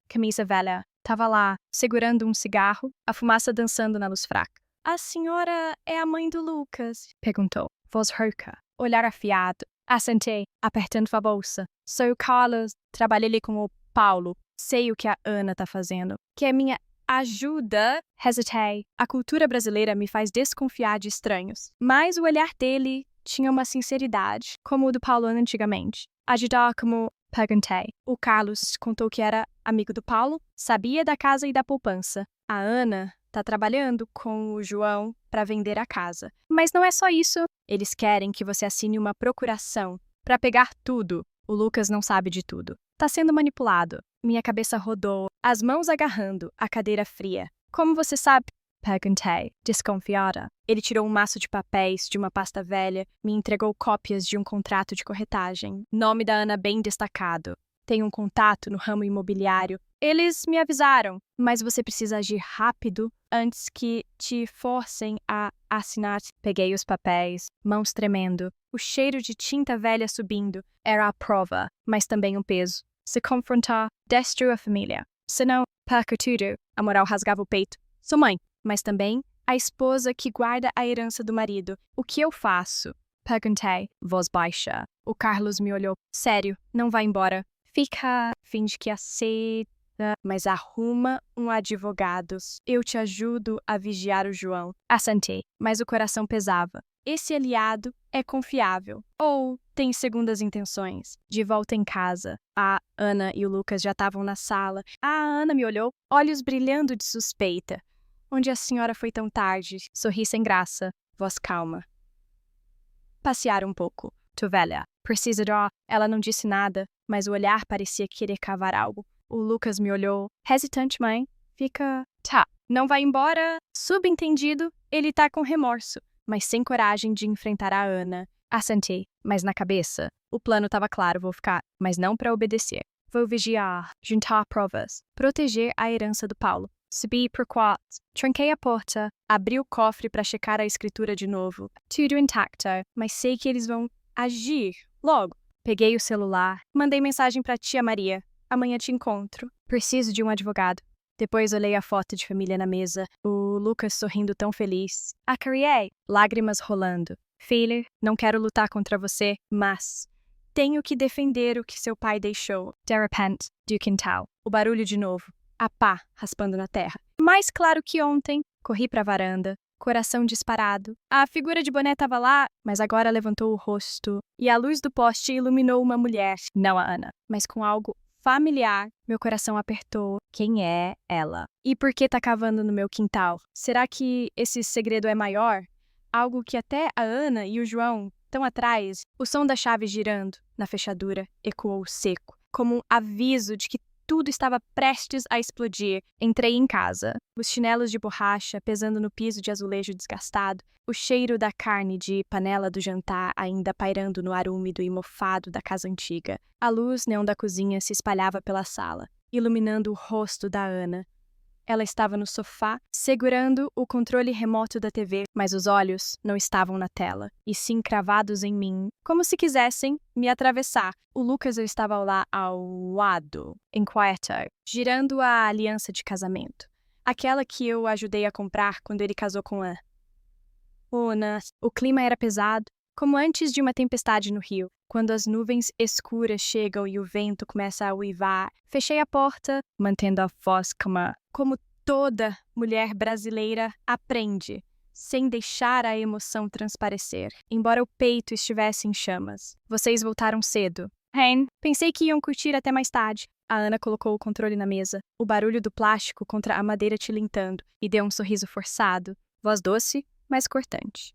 camisa velha, estava lá, segurando um cigarro, a fumaça dançando na luz fraca. A senhora é a mãe do Lucas? Perguntou, voz rouca, olhar afiado. Assentei, apertando a bolsa. Sou o Carlos, trabalhei com o Paulo. Sei o que a Ana tá fazendo. Que é minha ajuda? Hesitei. A cultura brasileira me faz desconfiar de estranhos. Mas o olhar dele tinha uma sinceridade, como o do Paulo antigamente. Ajudar como... Perguntei. O Carlos contou que era amigo do Paulo, sabia da casa e da poupança. A Ana tá trabalhando com o João para vender a casa. Mas não é só isso. Eles querem que você assine uma procuração para pegar tudo. O Lucas não sabe de tudo. Tá sendo manipulado. Minha cabeça rodou, as mãos agarrando a cadeira fria. Como você sabe? Perguntei, desconfiada. Ele tirou um maço de papéis de uma pasta velha, me entregou cópias de um contrato de corretagem. Nome da Ana bem destacado. Tem um contato no ramo imobiliário. Eles me avisaram, mas você precisa agir rápido antes que te forcem a assinar. Peguei os papéis, mãos tremendo. o cheiro de tinta velha subindo. Era a prova, mas também um peso. Se confrontar, destruiu a família. Se não, perca tudo. A moral rasgava o peito. Sou mãe, mas também a esposa que guarda a herança do marido. O que eu faço? Perguntei, voz baixa. O Carlos me olhou. Sério, não vai embora. Fica, finge que aceita, mas arruma um advogado. Eu te ajudo a vigiar o João. Assentei, mas o coração pesava. Esse aliado é confiável. Ou tem segundas intenções. De volta em casa, a Ana e o Lucas já estavam na sala. A Ana me olhou, olhos brilhando de suspeita. Onde a senhora foi tão tarde? Sorri sem graça, voz calma. Passear um pouco. Tu velha. Precisa de... Ela não disse nada, mas o olhar parecia querer cavar algo. O Lucas me olhou. Hesitante, mãe. Fica... Tá. Não vai embora? Subentendido, ele tá com remorso, mas sem coragem de enfrentar a Ana. Assentei, mas na cabeça. O plano estava claro, vou ficar, mas não para obedecer. Vou vigiar, juntar provas, proteger a herança do Paulo. Subi por quarto, tranquei a porta, abri o cofre para checar a escritura de novo. Tudo intacto, mas sei que eles vão agir logo. Peguei o celular, mandei mensagem para tia Maria. Amanhã te encontro. Preciso de um advogado. Depois olhei a foto de família na mesa, o Lucas sorrindo tão feliz. A Carrie, lágrimas rolando. Filho, não quero lutar contra você, mas tenho que defender o que seu pai deixou. De repente, do quintal. O barulho de novo. A pá raspando na terra. Mais claro que ontem. Corri para a varanda, coração disparado. A figura de boné estava lá, mas agora levantou o rosto. E a luz do poste iluminou uma mulher. Não a Ana, mas com algo familiar. Meu coração apertou. Quem é ela? E por que tá cavando no meu quintal? Será que esse segredo é maior? Algo que até a Ana e o João estão atrás. O som da chave girando na fechadura ecoou seco, como um aviso de que tudo estava prestes a explodir. Entrei em casa, os chinelos de borracha pesando no piso de azulejo desgastado, o cheiro da carne de panela do jantar ainda pairando no ar úmido e mofado da casa antiga. A luz neon da cozinha se espalhava pela sala, iluminando o rosto da Ana. Ela estava no sofá, segurando o controle remoto da TV, mas os olhos não estavam na tela, e sim cravados em mim, como se quisessem me atravessar. O Lucas estava lá ao lado, inquieto, girando a aliança de casamento. Aquela que eu ajudei a comprar quando ele casou com a Ana. O clima era pesado, como antes de uma tempestade no rio, quando as nuvens escuras chegam e o vento começa a uivar. Fechei a porta, mantendo a voz calma, como toda mulher brasileira aprende, sem deixar a emoção transparecer, embora o peito estivesse em chamas. Vocês voltaram cedo. Hein? Pensei que iam curtir até mais tarde. A Ana colocou o controle na mesa, o barulho do plástico contra a madeira tilintando, e deu um sorriso forçado, voz doce, mas cortante.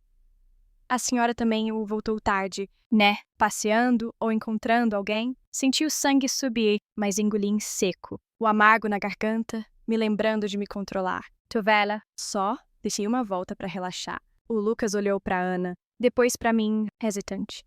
A senhora também o voltou tarde, né? Passeando ou encontrando alguém? Senti o sangue subir, mas engoli em seco. O amargo na garganta, me lembrando de me controlar. Tô velha. Só deixei uma volta para relaxar. O Lucas olhou para Ana, depois para mim, hesitante.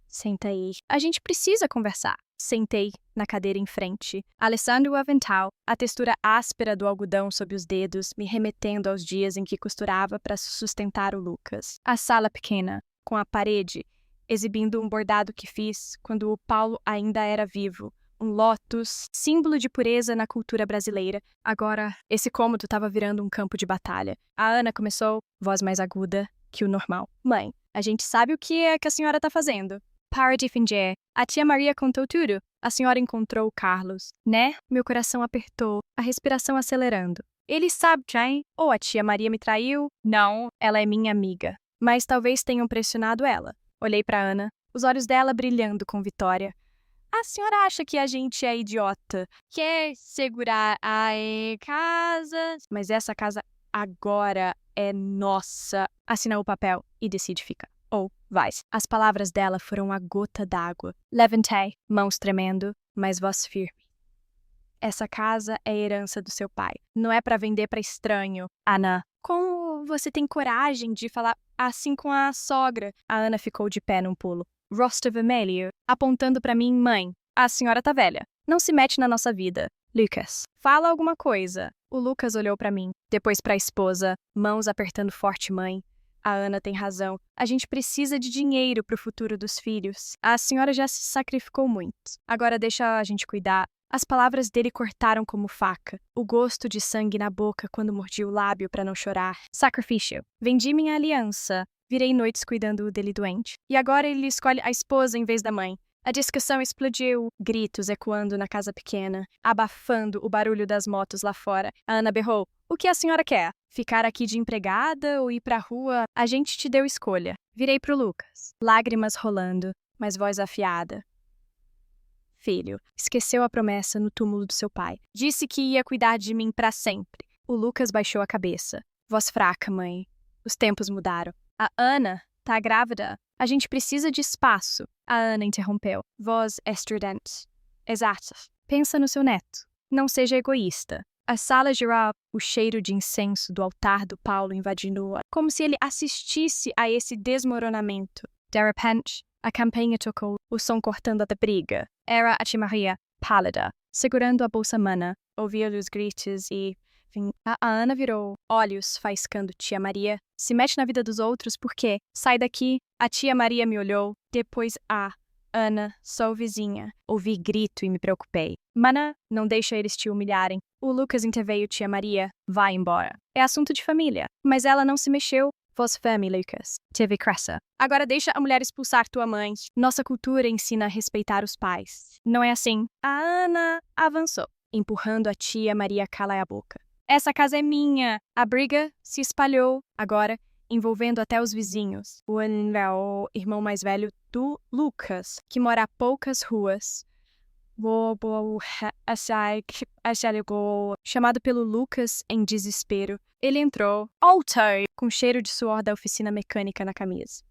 Senta aí. A gente precisa conversar. Sentei na cadeira em frente. Alessandro o avental, a textura áspera do algodão sob os dedos, me remetendo aos dias em que costurava para sustentar o Lucas. A sala pequena, com a parede, exibindo um bordado que fiz quando o Paulo ainda era vivo. Um lótus, símbolo de pureza na cultura brasileira. Agora, esse cômodo estava virando um campo de batalha. A Ana começou, voz mais aguda que o normal. Mãe, a gente sabe o que é que a senhora está fazendo. Para de fingir. A tia Maria contou tudo. A senhora encontrou o Carlos, né? Meu coração apertou, a respiração acelerando. Ele sabe quem? Ou a tia Maria me traiu? Não, ela é minha amiga. Mas talvez tenham pressionado ela. Olhei para Ana, os olhos dela brilhando com vitória. A senhora acha que a gente é idiota? Quer segurar a casa? Mas essa casa agora é nossa. Assina o papel e decide ficar. Ou vai. As palavras dela foram a gota d'água. Levantei, mãos tremendo, mas voz firme. Essa casa é herança do seu pai. Não é para vender para estranho. Ana, como você tem coragem de falar assim com a sogra? A Ana ficou de pé num pulo. Rosto vermelho, apontando para mim, mãe. A senhora tá velha. Não se mete na nossa vida. Lucas, fala alguma coisa. O Lucas olhou para mim, depois para a esposa, mãos apertando forte, mãe. A Ana tem razão. A gente precisa de dinheiro para o futuro dos filhos. A senhora já se sacrificou muito. Agora deixa a gente cuidar. As palavras dele cortaram como faca. O gosto de sangue na boca quando mordi o lábio para não chorar. Sacrifício. Vendi minha aliança. Virei noites cuidando dele doente. E agora ele escolhe a esposa em vez da mãe. A discussão explodiu, gritos ecoando na casa pequena, abafando o barulho das motos lá fora. A Ana berrou: "O que a senhora quer? Ficar aqui de empregada ou ir pra rua? A gente te deu escolha." Virei pro Lucas, lágrimas rolando, mas voz afiada. "Filho, esqueceu a promessa no túmulo do seu pai. Disse que ia cuidar de mim pra sempre." O Lucas baixou a cabeça. Voz fraca, mãe. Os tempos mudaram. "A Ana tá grávida. A gente precisa de espaço." A Ana interrompeu. Voz estridente. "Exato. Pensa no seu neto. Não seja egoísta." A sala geral, o cheiro de incenso do altar do Paulo invadindo-a, como se ele assistisse a esse desmoronamento. De repente, a campainha tocou, o som cortando a briga. Era a tia Maria, pálida, segurando a bolsa mana. Ouvia os gritos e... A Ana virou, olhos faiscando tia Maria. "Se mete na vida dos outros, por quê? Sai daqui." A tia Maria me olhou, depois Ana, sou vizinha. Ouvi grito e me preocupei. "Mana, não deixa eles te humilharem." O Lucas interveio, tia Maria. "Vai embora. É assunto de família." Mas ela não se mexeu. Voz firme, Lucas. Teve cressa. "Agora deixa a mulher expulsar tua mãe. Nossa cultura ensina a respeitar os pais. Não é assim." A Ana avançou, empurrando a tia Maria a calar a boca. "Essa casa é minha." A briga se espalhou, agora envolvendo até os vizinhos. O irmão mais velho do Lucas, que mora a poucas ruas. Chamado pelo Lucas em desespero. Ele entrou, com cheiro de suor da oficina mecânica na camisa.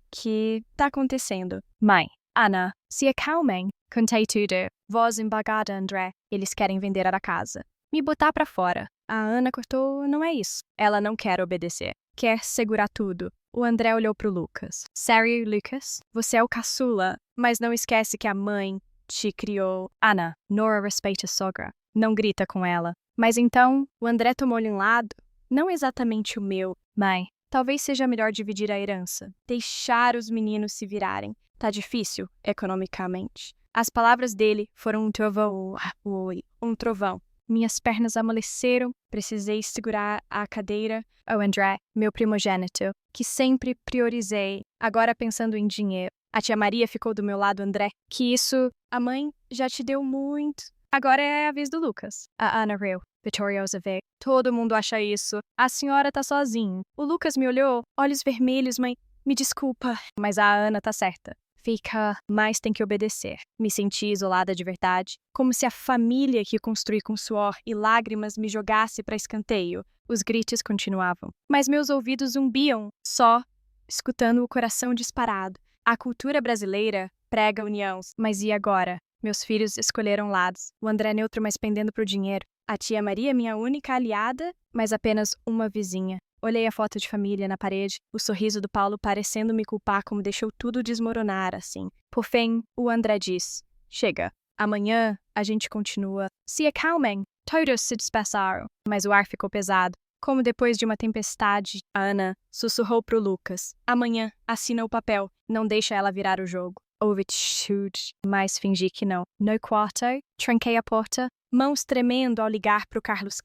"Que tá acontecendo?" "Mãe, Ana, se acalmem." Contei tudo. Voz embargada, André. "Eles querem vender a casa. Me botar pra fora." A Ana cortou, "Não é isso." Ela não quer obedecer. Quer segurar tudo. O André olhou pro Lucas. "Sério, Lucas? Você é o caçula, mas não esquece que a mãe te criou." "Ana, Nora respeita a sogra. Não grita com ela." Mas então, o André tomou-lhe um lado. "Não exatamente o meu. Mãe, talvez seja melhor dividir a herança. Deixar os meninos se virarem. Tá difícil, economicamente." As palavras dele foram um trovão. Minhas pernas amoleceram, precisei segurar a cadeira. O André, meu primogênito, que sempre priorizei, agora pensando em dinheiro. A tia Maria ficou do meu lado, André. "Que isso? A mãe já te deu muito. Agora é a vez do Lucas." A Ana riu, vitoriosa veio. "Todo mundo acha isso. A senhora tá sozinha." O Lucas me olhou, olhos vermelhos, mãe. "Me desculpa, mas a Ana tá certa. Fica, mas tem que obedecer." Me senti isolada de verdade, como se a família que construí com suor e lágrimas me jogasse para escanteio. Os gritos continuavam, mas meus ouvidos zumbiam, só escutando o coração disparado. A cultura brasileira prega união, mas e agora? Meus filhos escolheram lados. O André neutro, mas pendendo pro dinheiro. A tia Maria, minha única aliada, mas apenas uma vizinha. Olhei a foto de família na parede, o sorriso do Paulo parecendo me culpar como deixou tudo desmoronar assim. Por fim, o André diz: "Chega, amanhã a gente continua." "Se acalmem." Todos se dispersaram, mas o ar ficou pesado, como depois de uma tempestade. A Ana sussurrou pro Lucas: "Amanhã, assina o papel, não deixa ela virar o jogo." Ouvi chute, mas fingi que não. No quarto, tranquei a porta, mãos tremendo ao ligar pro Carlos.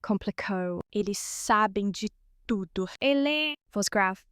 Complicou. Eles sabem de tudo. Ele... Voz grave.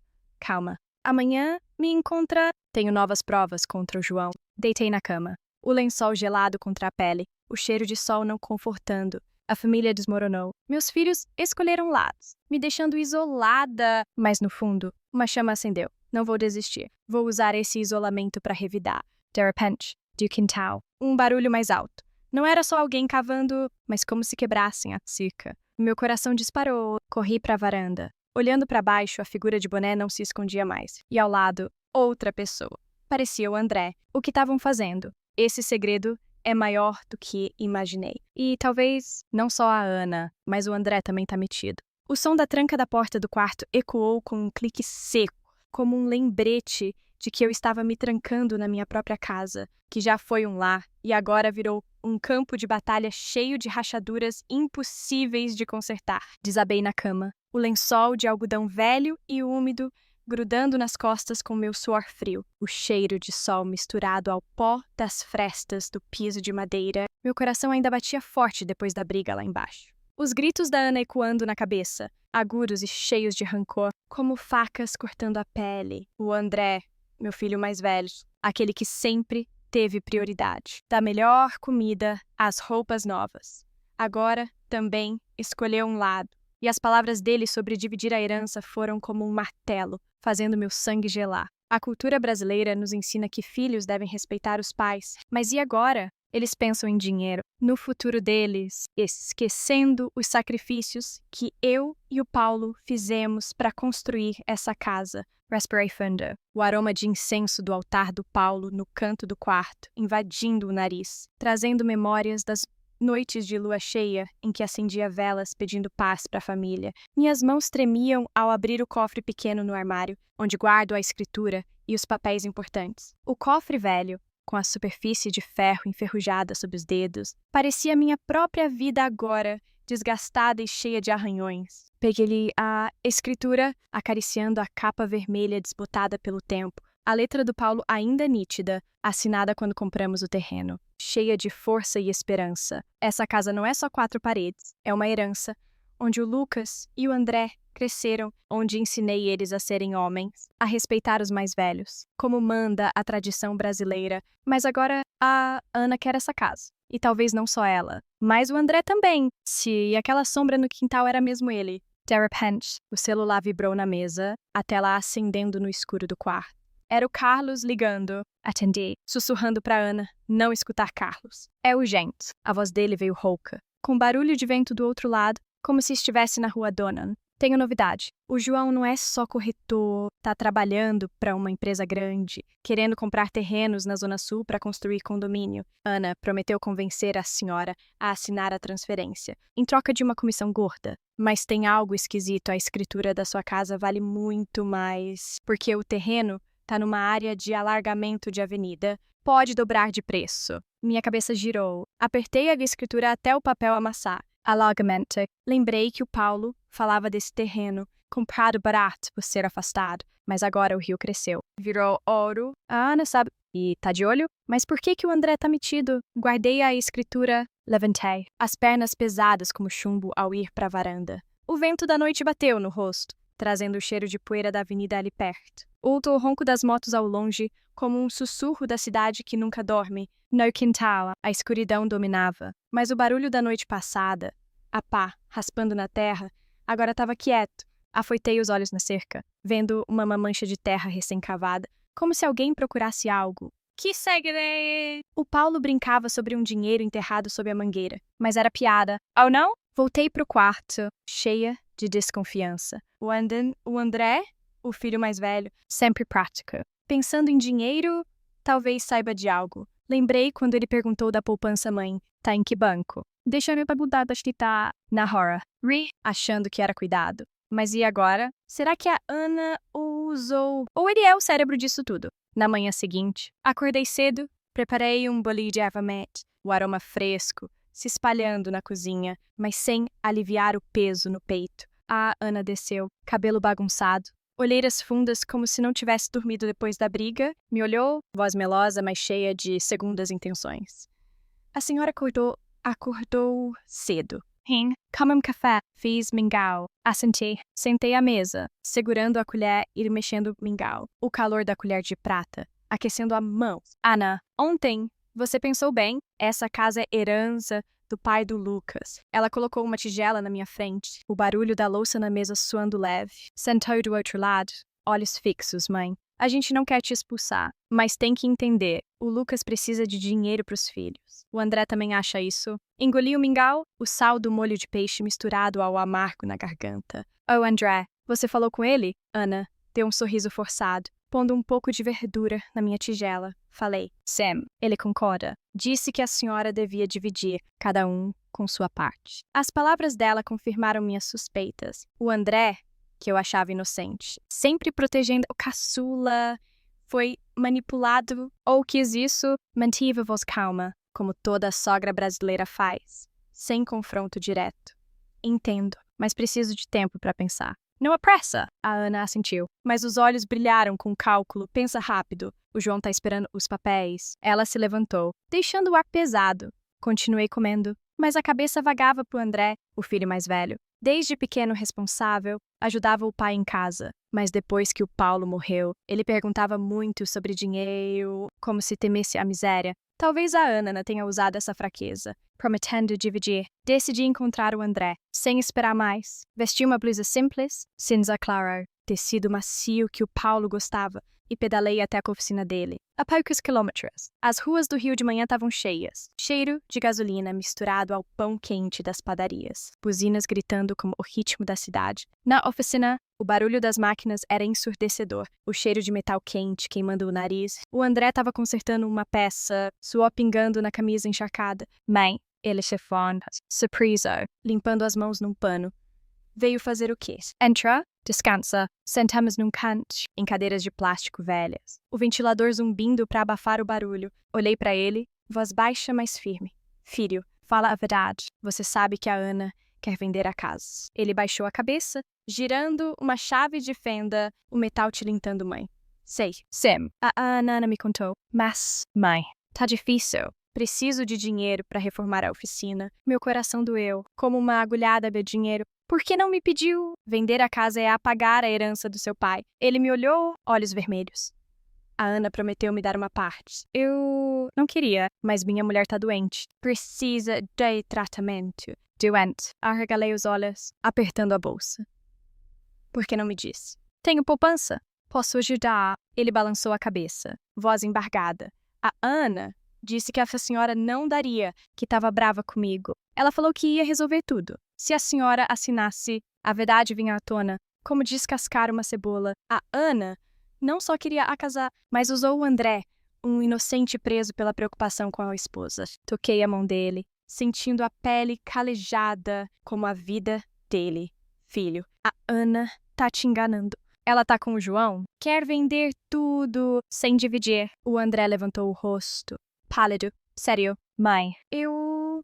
"Calma. Amanhã me encontra." "Tenho novas provas contra o João." Deitei na cama. O lençol gelado contra a pele. O cheiro de sol não confortando. A família desmoronou. Meus filhos escolheram lados, me deixando isolada. Mas no fundo, uma chama acendeu. Não vou desistir. Vou usar esse isolamento para revidar. De repente, do quintal, um barulho mais alto. Não era só alguém cavando, mas como se quebrassem a cerca. Meu coração disparou. Corri para a varanda. Olhando para baixo, a figura de boné não se escondia mais. E ao lado, outra pessoa. Parecia o André. O que estavam fazendo? Esse segredo é maior do que imaginei. E talvez não só a Ana, mas o André também tá metido. O som da tranca da porta do quarto ecoou com um clique seco, como um lembrete de que eu estava me trancando na minha própria casa, que já foi um lar e agora virou um campo de batalha cheio de rachaduras impossíveis de consertar. Desabei na cama, o lençol de algodão velho e úmido grudando nas costas com meu suor frio, o cheiro de sol misturado ao pó das frestas do piso de madeira. Meu coração ainda batia forte depois da briga lá embaixo. Os gritos da Ana ecoando na cabeça, agudos e cheios de rancor, como facas cortando a pele. O André, meu filho mais velho, aquele que sempre teve prioridade, da melhor comida às roupas novas. Agora, também, escolheu um lado. E as palavras dele sobre dividir a herança foram como um martelo, fazendo meu sangue gelar. A cultura brasileira nos ensina que filhos devem respeitar os pais. Mas e agora? Eles pensam em dinheiro, no futuro deles, esquecendo os sacrifícios que eu e o Paulo fizemos para construir essa casa. Respirei fundo. O aroma de incenso do altar do Paulo no canto do quarto, invadindo o nariz, trazendo memórias das noites de lua cheia em que acendia velas pedindo paz para a família. Minhas mãos tremiam ao abrir o cofre pequeno no armário, onde guardo a escritura e os papéis importantes. O cofre velho, com a superfície de ferro enferrujada sob os dedos, parecia minha própria vida agora, desgastada e cheia de arranhões. Peguei-lhe a escritura, acariciando a capa vermelha desbotada pelo tempo. A letra do Paulo ainda nítida, assinada quando compramos o terreno, cheia de força e esperança. Essa casa não é só 4 paredes, é uma herança, onde o Lucas e o André cresceram, onde ensinei eles a serem homens, a respeitar os mais velhos, como manda a tradição brasileira. Mas agora a Ana quer essa casa. E talvez não só ela, mas o André também, se aquela sombra no quintal era mesmo ele. De repente, o celular vibrou na mesa, a tela acendendo no escuro do quarto. Era o Carlos ligando. Atendi, sussurrando para Ana não escutar Carlos. É urgente. A voz dele veio rouca, com barulho de vento do outro lado, como se estivesse na rua Donan. Tenho novidade. O João não é só corretor, tá trabalhando para uma empresa grande, querendo comprar terrenos na Zona Sul para construir condomínio. Ana prometeu convencer a senhora a assinar a transferência, em troca de uma comissão gorda. Mas tem algo esquisito, a escritura da sua casa vale muito mais, porque o terreno tá numa área de alargamento de avenida. Pode dobrar de preço. Minha cabeça girou. Apertei a escritura até o papel amassar. Alargamento. Lembrei que o Paulo falava desse terreno, comprado barato por ser afastado. Mas agora o rio cresceu. Virou ouro. A Ana sabe. E tá de olho? Mas por que o André tá metido? Guardei a escritura. Levantei. As pernas pesadas como chumbo ao ir pra varanda. O vento da noite bateu no rosto, trazendo o cheiro de poeira da avenida ali perto. Outo o ronco das motos ao longe, como um sussurro da cidade que nunca dorme. No quintal, a escuridão dominava, mas o barulho da noite passada, a pá raspando na terra, agora estava quieto. Afoitei os olhos na cerca, vendo uma mancha de terra recém-cavada, como se alguém procurasse algo. Que segredo! O Paulo brincava sobre um dinheiro enterrado sob a mangueira, mas era piada. Oh, não? Voltei pro quarto, cheia de desconfiança. O André, o filho mais velho, sempre prático. Pensando em dinheiro, talvez saiba de algo. Lembrei quando ele perguntou da poupança mãe. Tá em que banco? Deixa-me perguntar, acho que tá na hora. Ri, achando que era cuidado. Mas e agora? Será que a Ana o usou? Ou ele é o cérebro disso tudo? Na manhã seguinte, acordei cedo, preparei um bolinho de erva mate, o aroma fresco, se espalhando na cozinha, mas sem aliviar o peso no peito. A Ana desceu, cabelo bagunçado, olheiras fundas como se não tivesse dormido depois da briga, me olhou, voz melosa, mas cheia de segundas intenções. A senhora acordou cedo. Come um café. Fiz mingau. Assentei. Sentei à mesa, segurando a colher e mexendo o mingau. O calor da colher de prata, aquecendo a mão. Ana, ontem você pensou bem. Essa casa é herança do pai do Lucas. Ela colocou uma tigela na minha frente, o barulho da louça na mesa soando leve. Sentou do outro lado. Olhos fixos, mãe. A gente não quer te expulsar, mas tem que entender. O Lucas precisa de dinheiro para os filhos. O André também acha isso. Engoli o mingau, o sal do molho de peixe misturado ao amargo na garganta. Oh, André, você falou com ele? Ana deu um sorriso forçado, pondo um pouco de verdura na minha tigela. Falei. Sam, ele concorda. Disse que a senhora devia dividir, cada um com sua parte. As palavras dela confirmaram minhas suspeitas. O André, que eu achava inocente, sempre protegendo o caçula, foi manipulado ou quis isso, mantive a voz calma, como toda sogra brasileira faz, sem confronto direto. Entendo, mas preciso de tempo para pensar. Não apressa, a Ana assentiu, mas os olhos brilharam com cálculo. Pensa rápido. O João tá esperando os papéis. Ela se levantou, deixando o ar pesado. Continuei comendo, mas a cabeça vagava pro André, o filho mais velho. Desde pequeno responsável, ajudava o pai em casa. Mas depois que o Paulo morreu, ele perguntava muito sobre dinheiro, como se temesse a miséria. Talvez a Ana tenha usado essa fraqueza, prometendo dividir. Decidi encontrar o André, sem esperar mais. Vesti uma blusa simples, cinza claro, tecido macio que o Paulo gostava, e pedalei até a oficina dele, a poucos quilômetros. As ruas do Rio de manhã estavam cheias. Cheiro de gasolina misturado ao pão quente das padarias. Buzinas gritando como o ritmo da cidade. Na oficina, o barulho das máquinas era ensurdecedor. O cheiro de metal quente queimando o nariz. O André estava consertando uma peça, suor pingando na camisa encharcada. Mãe, ele chefão, surpreso, limpando as mãos num pano. Veio fazer o quê? Entra, descansa, sentamos num canto, em cadeiras de plástico velhas. O ventilador zumbindo para abafar o barulho. Olhei para ele, voz baixa, mas firme. Filho, fala a verdade. Você sabe que a Ana quer vender a casa. Ele baixou a cabeça, girando uma chave de fenda, o metal tilintando mãe. Sei. Sim. A Ana me contou. Mas, mãe, tá difícil. Preciso de dinheiro para reformar a oficina. Meu coração doeu, como uma agulhada de dinheiro. Por que não me pediu? Vender a casa é apagar a herança do seu pai. Ele me olhou, olhos vermelhos. A Ana prometeu me dar uma parte. Eu não queria, mas minha mulher tá doente. Precisa de tratamento. Doente. Arregalei os olhos, apertando a bolsa. Por que não me disse? Tenho poupança. Posso ajudar. Ele balançou a cabeça, voz embargada. A Ana disse que a senhora não daria, que estava brava comigo. Ela falou que ia resolver tudo. Se a senhora assinasse, a verdade vinha à tona, como descascar uma cebola. A Ana não só queria a casar, mas usou o André, um inocente preso pela preocupação com a esposa. Toquei a mão dele, sentindo a pele calejada como a vida dele. Filho, a Ana tá te enganando. Ela tá com o João? Quer vender tudo sem dividir. O André levantou o rosto, pálido. Sério, mãe, eu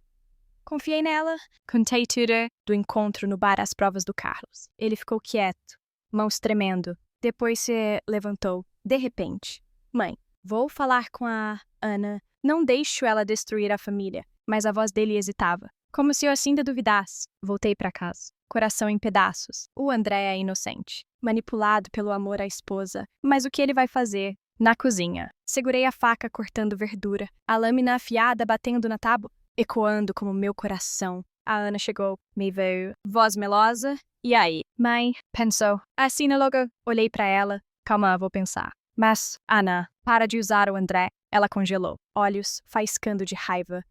confiei nela. Contei tudo do encontro no bar às provas do Carlos. Ele ficou quieto, mãos tremendo. Depois se levantou, de repente. Mãe, vou falar com a Ana. Não deixo ela destruir a família. Mas a voz dele hesitava, como se eu assim ainda duvidasse. Voltei para casa, coração em pedaços. O André é inocente, manipulado pelo amor à esposa. Mas o que ele vai fazer? Na cozinha, segurei a faca cortando verdura, a lâmina afiada batendo na tábua, ecoando como meu coração. A Ana chegou, me veio, voz melosa. E aí? Mãe, pensou. Assina logo. Olhei para ela. Calma, vou pensar. Mas, Ana, para de usar o André. Ela congelou, olhos faiscando de raiva.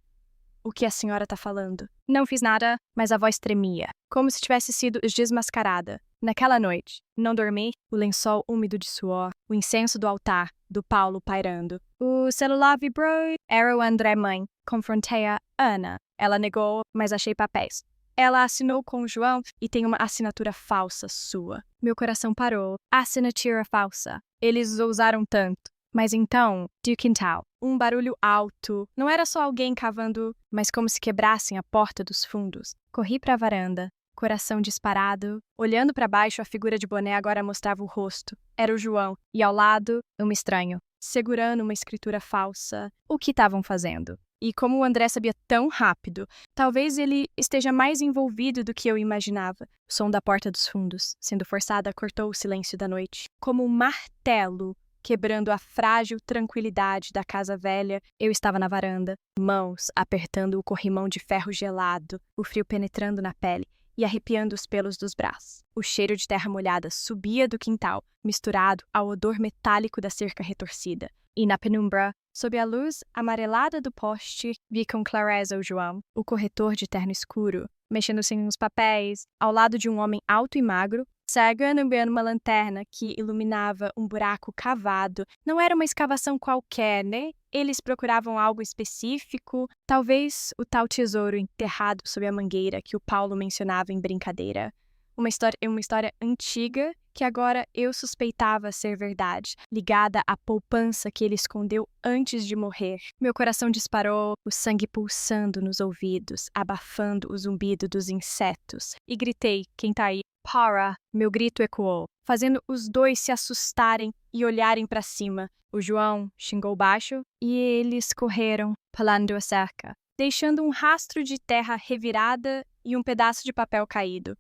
O que a senhora tá falando? Não fiz nada, mas a voz tremia, como se tivesse sido desmascarada. Naquela noite, não dormi, o lençol úmido de suor, o incenso do altar, do Paulo pairando. O celular vibrou. Era o André, mãe. Confrontei a Ana. Ela negou, mas achei papéis. Ela assinou com o João e tem uma assinatura falsa sua. Meu coração parou. Assinatura falsa. Eles usaram tanto. Mas então, do quintal, um barulho alto. Não era só alguém cavando, mas como se quebrassem a porta dos fundos. Corri para a varanda, coração disparado. Olhando para baixo, a figura de boné agora mostrava o rosto. Era o João, e ao lado, um estranho, segurando uma escritura falsa. O que estavam fazendo? E como o André sabia tão rápido, talvez ele esteja mais envolvido do que eu imaginava. O som da porta dos fundos, sendo forçada, cortou o silêncio da noite. Como um martelo, quebrando a frágil tranquilidade da casa velha, eu estava na varanda, mãos apertando o corrimão de ferro gelado, o frio penetrando na pele e arrepiando os pelos dos braços. O cheiro de terra molhada subia do quintal, misturado ao odor metálico da cerca retorcida. E na penumbra, sob a luz amarelada do poste, vi com clareza o João, o corretor de terno escuro, mexendo-se nos papéis, ao lado de um homem alto e magro, segurando uma lanterna que iluminava um buraco cavado. Não era uma escavação qualquer, né? Eles procuravam algo específico, talvez o tal tesouro enterrado sob a mangueira que o Paulo mencionava em brincadeira. Uma história antiga que agora eu suspeitava ser verdade, ligada à poupança que ele escondeu antes de morrer. Meu coração disparou, o sangue pulsando nos ouvidos, abafando o zumbido dos insetos. E gritei: quem tá aí? Para! Meu grito ecoou, fazendo os dois se assustarem e olharem para cima. O João xingou baixo e eles correram, pulando a cerca, deixando um rastro de terra revirada e um pedaço de papel caído.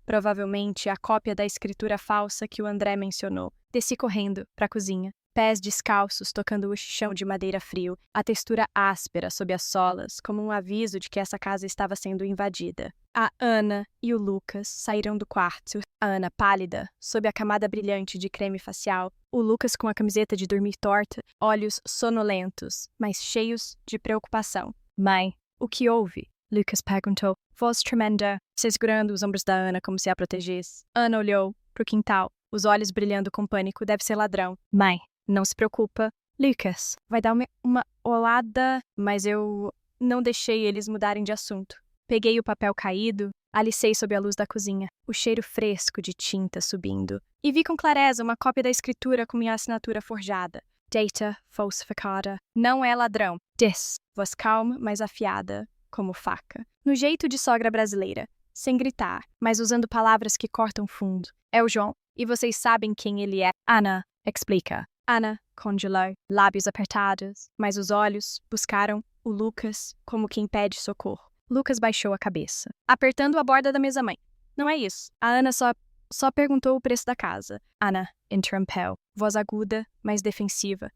Provavelmente a cópia da escritura falsa que o André mencionou. Desci correndo para a cozinha, pés descalços tocando o chão de madeira frio, a textura áspera sob as solas, como um aviso de que essa casa estava sendo invadida. A Ana e o Lucas saíram do quarto. A Ana pálida, sob a camada brilhante de creme facial. O Lucas com a camiseta de dormir torta, olhos sonolentos, mas cheios de preocupação. Mãe, o que houve? Lucas perguntou, voz tremenda, segurando os ombros da Ana como se a protegesse. Ana olhou pro quintal, os olhos brilhando com pânico. Deve ser ladrão. Mãe, não se preocupa. Lucas, vai dar uma olada, mas eu não deixei eles mudarem de assunto. Peguei o papel caído, alicei sob a luz da cozinha, o cheiro fresco de tinta subindo, e vi com clareza uma cópia da escritura com minha assinatura forjada. Data falsificada. Não é ladrão. Diz, voz calma, mas afiada, como faca. No jeito de sogra brasileira, sem gritar, mas usando palavras que cortam fundo. É o João, e vocês sabem quem ele é. Ana, explica. Ana congelou, lábios apertados, mas os olhos buscaram o Lucas como quem pede socorro. Lucas baixou a cabeça, apertando a borda da mesa mãe. Não é isso. A Ana só perguntou o preço da casa. Ana interrompeu, voz aguda, mas defensiva.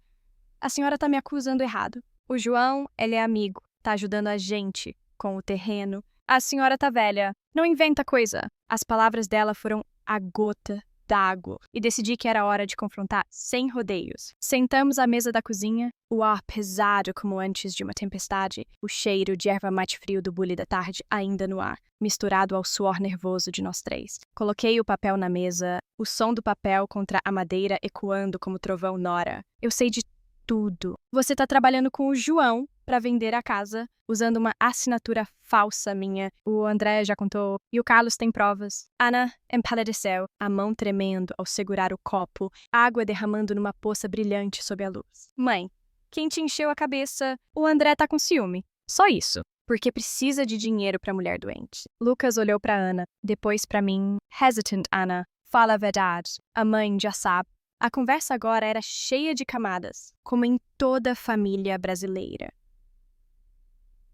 A senhora tá me acusando errado. O João, ele é amigo, tá ajudando a gente com o terreno. A senhora tá velha. Não inventa coisa. As palavras dela foram a gota d'água e decidi que era hora de confrontar sem rodeios. Sentamos à mesa da cozinha, o ar pesado como antes de uma tempestade, o cheiro de erva mate frio do bule da tarde ainda no ar, misturado ao suor nervoso de nós três. Coloquei o papel na mesa, o som do papel contra a madeira ecoando como trovão nora. Eu sei de tudo. Você tá trabalhando com o João para vender a casa, usando uma assinatura falsa minha. O André já contou. E o Carlos tem provas. Ana empalideceu, a mão tremendo ao segurar o copo, água derramando numa poça brilhante sob a luz. Mãe, quem te encheu a cabeça? O André tá com ciúme. Só isso. Porque precisa de dinheiro para mulher doente. Lucas olhou para Ana, depois para mim. Hesitant, Ana. Fala a verdade. A mãe já sabe. A conversa agora era cheia de camadas, como em toda família brasileira.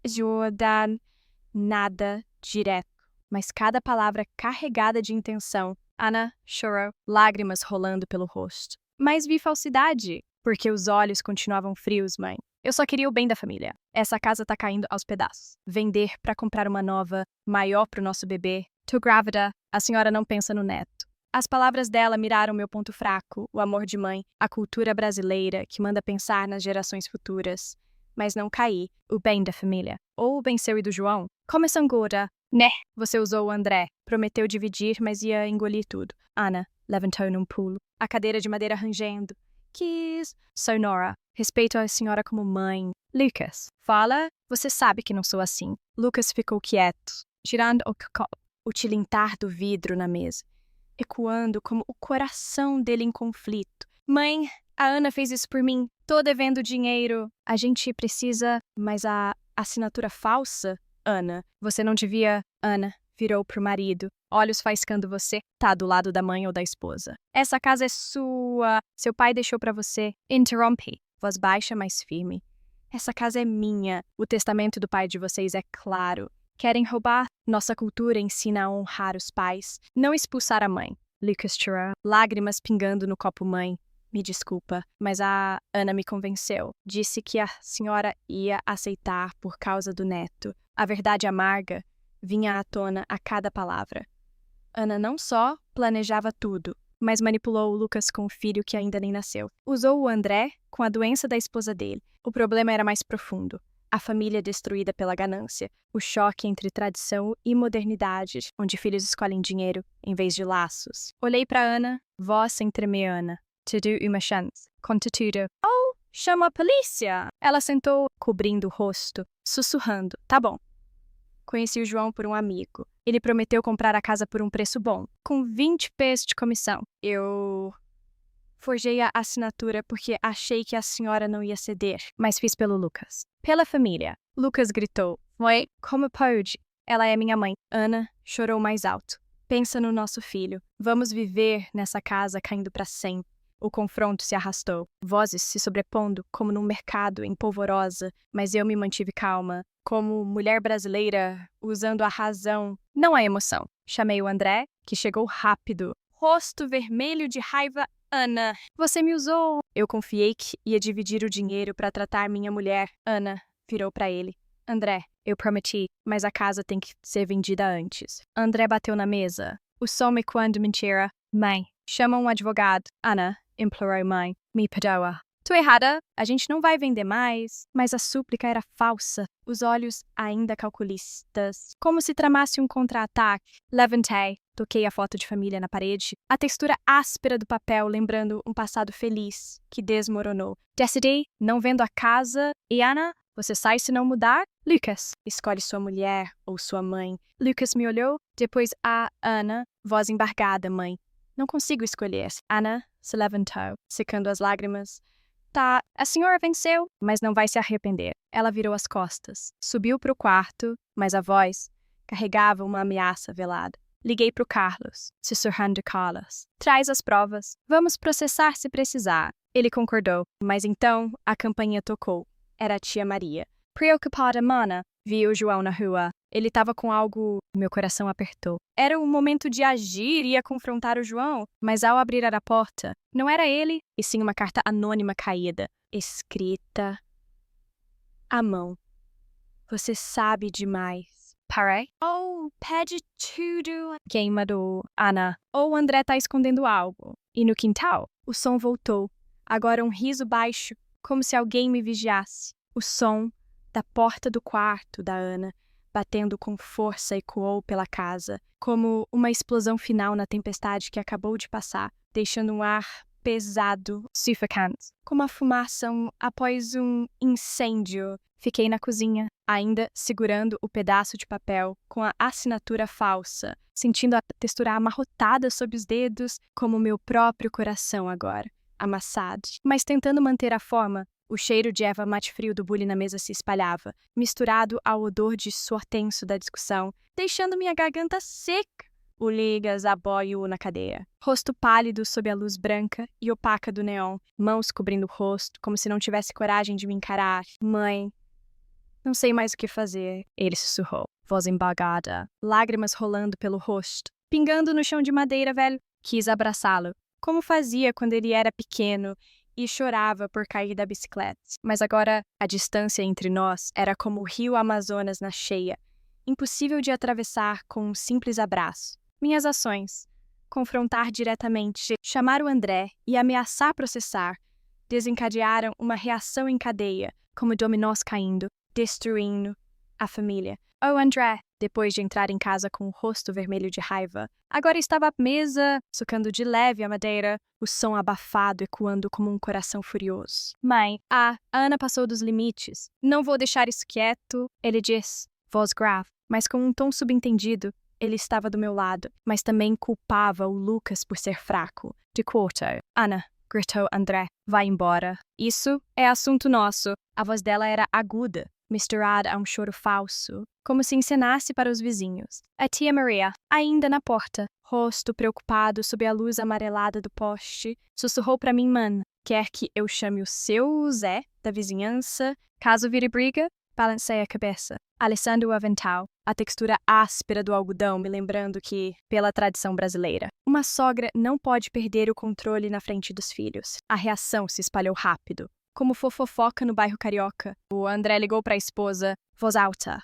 Jordan, nada direto, mas cada palavra carregada de intenção. Ana chorou, lágrimas rolando pelo rosto. Mas vi falsidade, porque os olhos continuavam frios, mãe. Eu só queria o bem da família. Essa casa tá caindo aos pedaços. Vender para comprar uma nova, maior pro nosso bebê. Tô grávida, a senhora não pensa no neto. As palavras dela miraram meu ponto fraco, o amor de mãe, a cultura brasileira que manda pensar nas gerações futuras. Mas não caí, o bem da família. Ou o bem seu e do João. Como Sangora, né? Você usou o André, prometeu dividir, mas ia engolir tudo. Ana levantou num pulo, a cadeira de madeira rangendo. Quis. Sonora, respeito a senhora como mãe. Lucas, fala, você sabe que não sou assim. Lucas ficou quieto, girando o tilintar do vidro na mesa, ecoando como o coração dele em conflito. Mãe, a Ana fez isso por mim. Tô devendo dinheiro. A gente precisa... Mas a assinatura falsa? Ana, você não devia... Ana virou pro marido, olhos faiscando. Você tá do lado da mãe ou da esposa. Essa casa é sua. Seu pai deixou pra você. Interrompe. Voz baixa, mas firme. Essa casa é minha. O testamento do pai de vocês é claro. Querem roubar? Nossa cultura ensina a honrar os pais, não expulsar a mãe. Lucas chorou, lágrimas pingando no copo mãe. Me desculpa, mas a Ana me convenceu. Disse que a senhora ia aceitar por causa do neto. A verdade amarga vinha à tona a cada palavra. Ana não só planejava tudo, mas manipulou o Lucas com o filho que ainda nem nasceu. Usou o André com a doença da esposa dele. O problema era mais profundo. A família destruída pela ganância, o choque entre tradição e modernidade, onde filhos escolhem dinheiro em vez de laços. Olhei para Ana, voz sem tremer Ana. Te dou uma chance. Conta tudo. Oh, chama a polícia! Ela sentou, cobrindo o rosto, sussurrando. Tá bom. Conheci o João por um amigo. Ele prometeu comprar a casa por um preço bom, com 20 pesos de comissão. Eu forjei a assinatura porque achei que a senhora não ia ceder, mas fiz pelo Lucas. Pela família. Lucas gritou. Oi, como pode? Ela é minha mãe. Ana chorou mais alto. Pensa no nosso filho. Vamos viver nessa casa caindo para sempre. O confronto se arrastou, vozes se sobrepondo como num mercado em polvorosa, mas eu me mantive calma, como mulher brasileira, usando a razão, não a emoção. Chamei o André, que chegou rápido, rosto vermelho de raiva. Ana, você me usou. Eu confiei que ia dividir o dinheiro para tratar minha mulher. Ana virou para ele. André, eu prometi, mas a casa tem que ser vendida antes. André bateu na mesa, o som ecoando mentira. Mãe, chama um advogado. Ana implorou mãe. Me perdoa. Tô errada, a gente não vai vender mais. Mas a súplica era falsa, os olhos ainda calculistas, como se tramasse um contra-ataque. Levantei, toquei a foto de família na parede, a textura áspera do papel lembrando um passado feliz que desmoronou. Decidi, não vendo a casa. E Ana, você sai se não mudar? Lucas, escolhe sua mulher ou sua mãe. Lucas me olhou, depois a Ana, voz embargada, mãe. Não consigo escolher. Ana se levantou, secando as lágrimas. Tá, a senhora venceu, mas não vai se arrepender. Ela virou as costas, subiu para o quarto, mas a voz carregava uma ameaça velada. Liguei para o Carlos, sussurrando Carlos. Traz as provas. Vamos processar se precisar. Ele concordou, mas então a campainha tocou. Era a tia Maria. Preocupada, mana, vi o João na rua. Ele estava com algo... Meu coração apertou. Era o momento de agir e ia confrontar o João, mas ao abrir a porta, não era ele, e sim uma carta anônima caída, escrita à mão. Você sabe demais. Parei. Oh, pede tudo. Queimado. Ana. Ou o André tá escondendo algo. E no quintal, o som voltou. Agora um riso baixo, como se alguém me vigiasse. O som da porta do quarto da Ana, batendo com força, ecoou pela casa, como uma explosão final na tempestade que acabou de passar, deixando um ar pesado, sufocante, como a fumaça após um incêndio. Fiquei na cozinha, ainda segurando o pedaço de papel com a assinatura falsa, sentindo a textura amarrotada sob os dedos, como meu próprio coração agora, amassado, mas tentando manter a forma. O cheiro de erva mate frio do bule na mesa se espalhava, misturado ao odor de suor tenso da discussão, deixando minha garganta seca. O Ligas, a boy e o na cadeia. Rosto pálido sob a luz branca e opaca do neon, mãos cobrindo o rosto, como se não tivesse coragem de me encarar. Mãe, não sei mais o que fazer, ele sussurrou, voz embargada, lágrimas rolando pelo rosto, pingando no chão de madeira velho. Quis abraçá-lo, como fazia quando ele era pequeno, e chorava por cair da bicicleta. Mas agora, a distância entre nós era como o rio Amazonas na cheia, impossível de atravessar com um simples abraço. Minhas ações, confrontar diretamente, chamar o André e ameaçar processar, desencadearam uma reação em cadeia, como dominós caindo, destruindo a família. Oh, André, depois de entrar em casa com o rosto vermelho de raiva, agora estava à mesa, socando de leve a madeira, o som abafado ecoando como um coração furioso. Mãe, a Ana passou dos limites. Não vou deixar isso quieto, ele disse, voz grave, mas com um tom subentendido. Ele estava do meu lado, mas também culpava o Lucas por ser fraco. De quarto. Ana, gritou André, vai embora. Isso é assunto nosso. A voz dela era aguda, misturada a um choro falso, como se encenasse para os vizinhos. A tia Maria, ainda na porta, rosto preocupado sob a luz amarelada do poste, sussurrou para mim, man, quer que eu chame o seu Zé, da vizinhança? Caso vire briga? Balancei a cabeça, alçando o avental, a textura áspera do algodão me lembrando que, pela tradição brasileira, uma sogra não pode perder o controle na frente dos filhos. A reação se espalhou rápido, como fofoca no bairro carioca. O André ligou para a esposa, voz alta.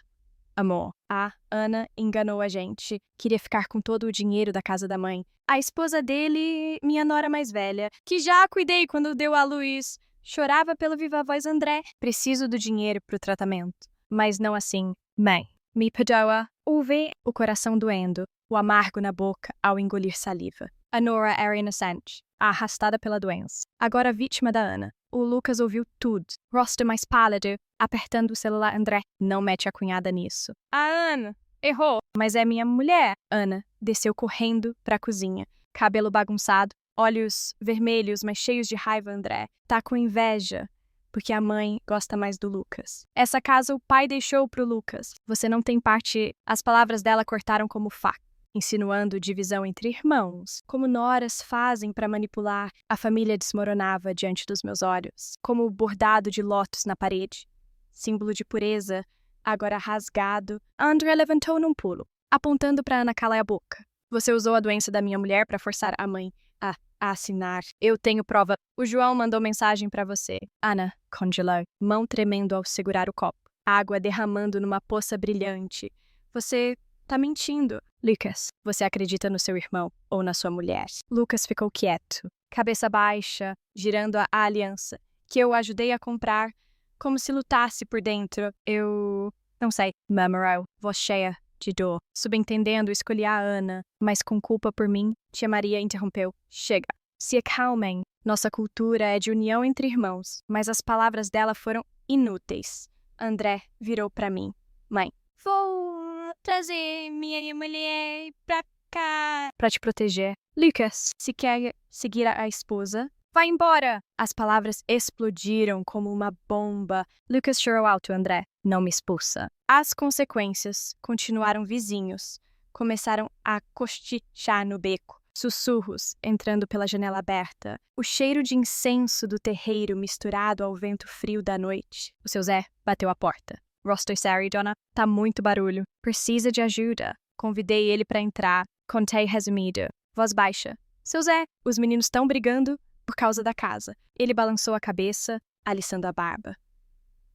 Amor, a Ana enganou a gente. Queria ficar com todo o dinheiro da casa da mãe. A esposa dele, minha nora mais velha, que já cuidei quando deu à luz, chorava pelo viva voz André. Preciso do dinheiro pro tratamento. Mas não assim. Mãe, me perdoa. Ouvi o coração doendo, o amargo na boca ao engolir saliva. A Nora era inocente, arrastada pela doença. Agora vítima da Ana. O Lucas ouviu tudo. Rosto mais pálido, apertando o celular. André, não mete a cunhada nisso. A Ana errou. Mas é minha mulher. Ana desceu correndo para a cozinha. Cabelo bagunçado, olhos vermelhos, mas cheios de raiva. André tá com inveja, porque a mãe gosta mais do Lucas. Essa casa o pai deixou pro Lucas. Você não tem parte. As palavras dela cortaram como faca, insinuando divisão entre irmãos, como noras fazem para manipular. A família desmoronava diante dos meus olhos, como o bordado de lótus na parede, símbolo de pureza, agora rasgado. André levantou num pulo, apontando para Ana calar a boca. Você usou a doença da minha mulher para forçar a mãe a assinar. Eu tenho prova. O João mandou mensagem para você. Ana congelou, mão tremendo ao segurar o copo, água derramando numa poça brilhante. Você tá mentindo. Lucas, você acredita no seu irmão ou na sua mulher? Lucas ficou quieto, cabeça baixa, girando a aliança, que eu ajudei a comprar, como se lutasse por dentro. Eu não sei, murmurou, voz cheia de dor. Subentendendo, escolhi a Ana, mas com culpa por mim, tia Maria interrompeu. Chega, se acalmem. Nossa cultura é de união entre irmãos, mas as palavras dela foram inúteis. André virou para mim. Mãe, vou trazer minha mulher pra cá. Pra te proteger. Lucas, se quer seguir a esposa, vai embora! As palavras explodiram como uma bomba. Lucas chorou alto. André, não me expulsa. As consequências continuaram vizinhos. Começaram a cochichar no beco. Sussurros entrando pela janela aberta. O cheiro de incenso do terreiro misturado ao vento frio da noite. O seu Zé bateu a porta. Rosto sério, dona. Tá muito barulho. Precisa de ajuda. Convidei ele para entrar. Contei resumido. Voz baixa. Seu Zé, os meninos estão brigando por causa da casa. Ele balançou a cabeça, aliçando a barba.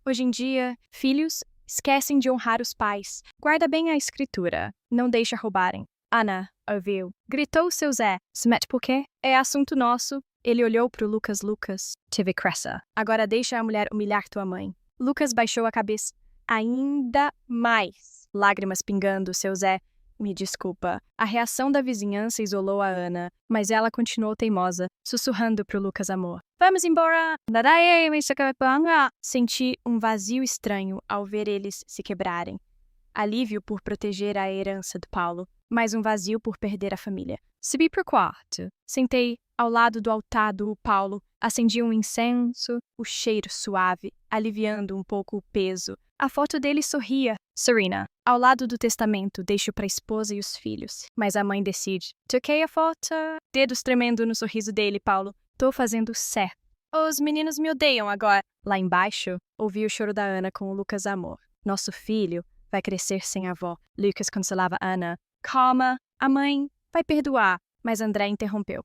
Hoje em dia, filhos esquecem de honrar os pais. Guarda bem a escritura. Não deixa roubarem. Ana ouviu. Gritou seu Zé. Se mete por quê? É assunto nosso. Ele olhou pro Lucas. Lucas, tive pressa. Agora deixa a mulher humilhar tua mãe. Lucas baixou a cabeça ainda mais. Lágrimas pingando, seu Zé. Me desculpa. A reação da vizinhança isolou a Ana, mas ela continuou teimosa, sussurrando pro Lucas amor. Vamos embora! Senti um vazio estranho ao ver eles se quebrarem. Alívio por proteger a herança do Paulo, mas um vazio por perder a família. Subi pro quarto. Sentei ao lado do altar do Paulo. Acendi um incenso, o cheiro suave, aliviando um pouco o peso. A foto dele sorria, serena. Ao lado do testamento, deixo para a esposa e os filhos. Mas a mãe decide. Toquei a foto. Dedos tremendo no sorriso dele, Paulo. Tô fazendo certo. Os meninos me odeiam agora. Lá embaixo, ouvi o choro da Ana com o Lucas amor. Nosso filho vai crescer sem avó. Lucas consolava Ana. Calma, a mãe vai perdoar. Mas André interrompeu.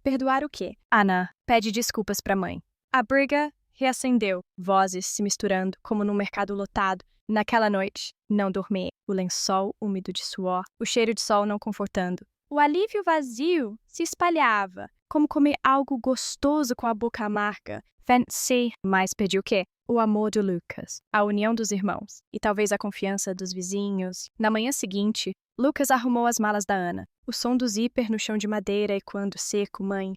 Perdoar o quê? Ana pede desculpas pra mãe. A briga reacendeu, vozes se misturando como num mercado lotado. Naquela noite, não dormi. O lençol úmido de suor, o cheiro de sol não confortando. O alívio vazio se espalhava, como comer algo gostoso com a boca amarga. Venci, mas perdi o quê? O amor do Lucas, a união dos irmãos e talvez a confiança dos vizinhos. Na manhã seguinte, Lucas arrumou as malas da Ana. O som do zíper no chão de madeira ecoando seco, mãe.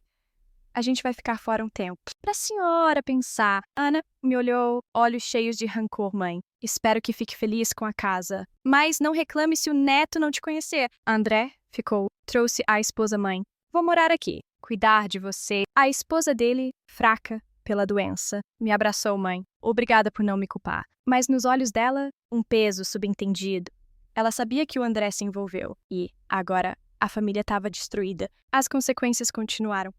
A gente vai ficar fora um tempo. Pra senhora pensar. Ana me olhou, olhos cheios de rancor, mãe. Espero que fique feliz com a casa. Mas não reclame se o neto não te conhecer. André ficou. Trouxe a esposa mãe. Vou morar aqui. Cuidar de você. A esposa dele, fraca pela doença, me abraçou, mãe. Obrigada por não me culpar. Mas nos olhos dela, um peso subentendido. Ela sabia que o André se envolveu. E, agora, a família estava destruída. As consequências continuaram.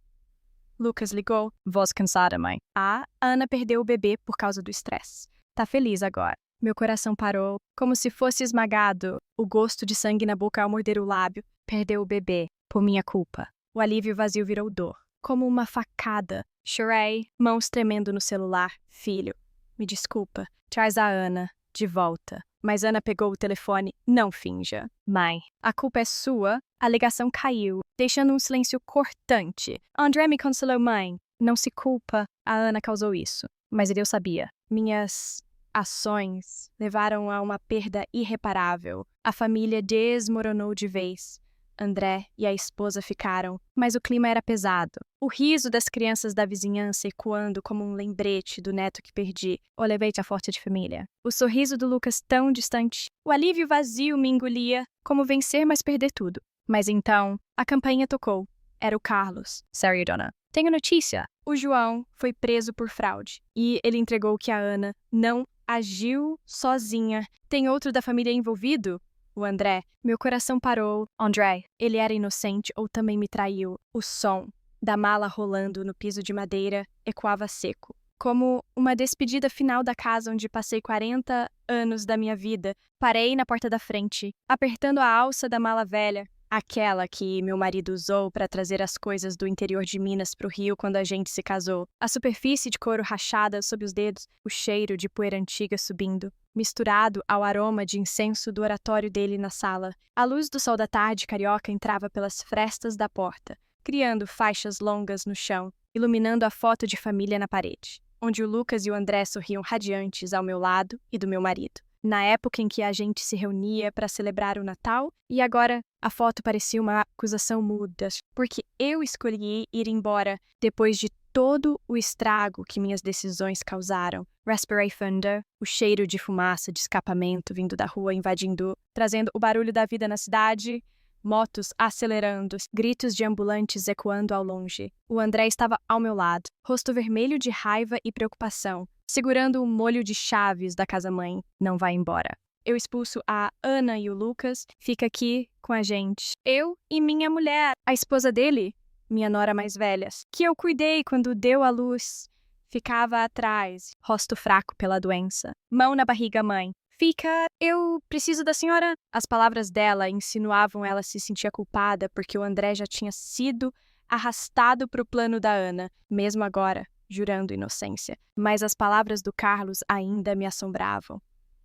Lucas ligou. Voz cansada, mãe. A Ana perdeu o bebê por causa do estresse. Tá feliz agora. Meu coração parou, como se fosse esmagado. O gosto de sangue na boca ao morder o lábio. Perdeu o bebê, por minha culpa. O alívio vazio virou dor, como uma facada. Chorei, mãos tremendo no celular. Filho, me desculpa. Traz a Ana de volta. Mas Ana pegou o telefone. Não finja. Mãe, a culpa é sua. A ligação caiu, deixando um silêncio cortante. André me consolou, mãe. Não se culpa. A Ana causou isso. Mas eu sabia. Minhas ações levaram a uma perda irreparável. A família desmoronou de vez. André e a esposa ficaram, mas o clima era pesado. O riso das crianças da vizinhança ecoando como um lembrete do neto que perdi. O levei a forte de família. O sorriso do Lucas tão distante. O alívio vazio me engolia, como vencer mas perder tudo. Mas então, a campainha tocou. Era o Carlos. Sério, dona. Tenho notícia. O João foi preso por fraude. E ele entregou que a Ana não agiu sozinha. Tem outro da família envolvido? O André. Meu coração parou. André, ele era inocente ou também me traiu? O som da mala rolando no piso de madeira ecoava seco. Como uma despedida final da casa onde passei 40 anos da minha vida. Parei na porta da frente, apertando a alça da mala velha. Aquela que meu marido usou para trazer as coisas do interior de Minas para o Rio quando a gente se casou. A superfície de couro rachada sob os dedos, o cheiro de poeira antiga subindo, misturado ao aroma de incenso do oratório dele na sala. A luz do sol da tarde carioca entrava pelas frestas da porta, criando faixas longas no chão, iluminando a foto de família na parede, onde o Lucas e o André sorriam radiantes ao meu lado e do meu marido. Na época em que a gente se reunia para celebrar o Natal, e agora a foto parecia uma acusação muda, porque eu escolhi ir embora depois de todo o estrago que minhas decisões causaram. Respirei fundo, o cheiro de fumaça de escapamento vindo da rua invadindo, trazendo o barulho da vida na cidade, motos acelerando, gritos de ambulantes ecoando ao longe. O André estava ao meu lado, rosto vermelho de raiva e preocupação, segurando o molho de chaves da casa-mãe. Não vai embora. Eu expulso a Ana e o Lucas. Fica aqui com a gente. Eu e minha mulher. A esposa dele, minha nora mais velha, que eu cuidei quando deu à luz, ficava atrás, rosto fraco pela doença. Mão na barriga, mãe. Fica, eu preciso da senhora. As palavras dela insinuavam ela se sentia culpada porque o André já tinha sido arrastado para o plano da Ana, mesmo agora, jurando inocência. Mas as palavras do Carlos ainda me assombravam.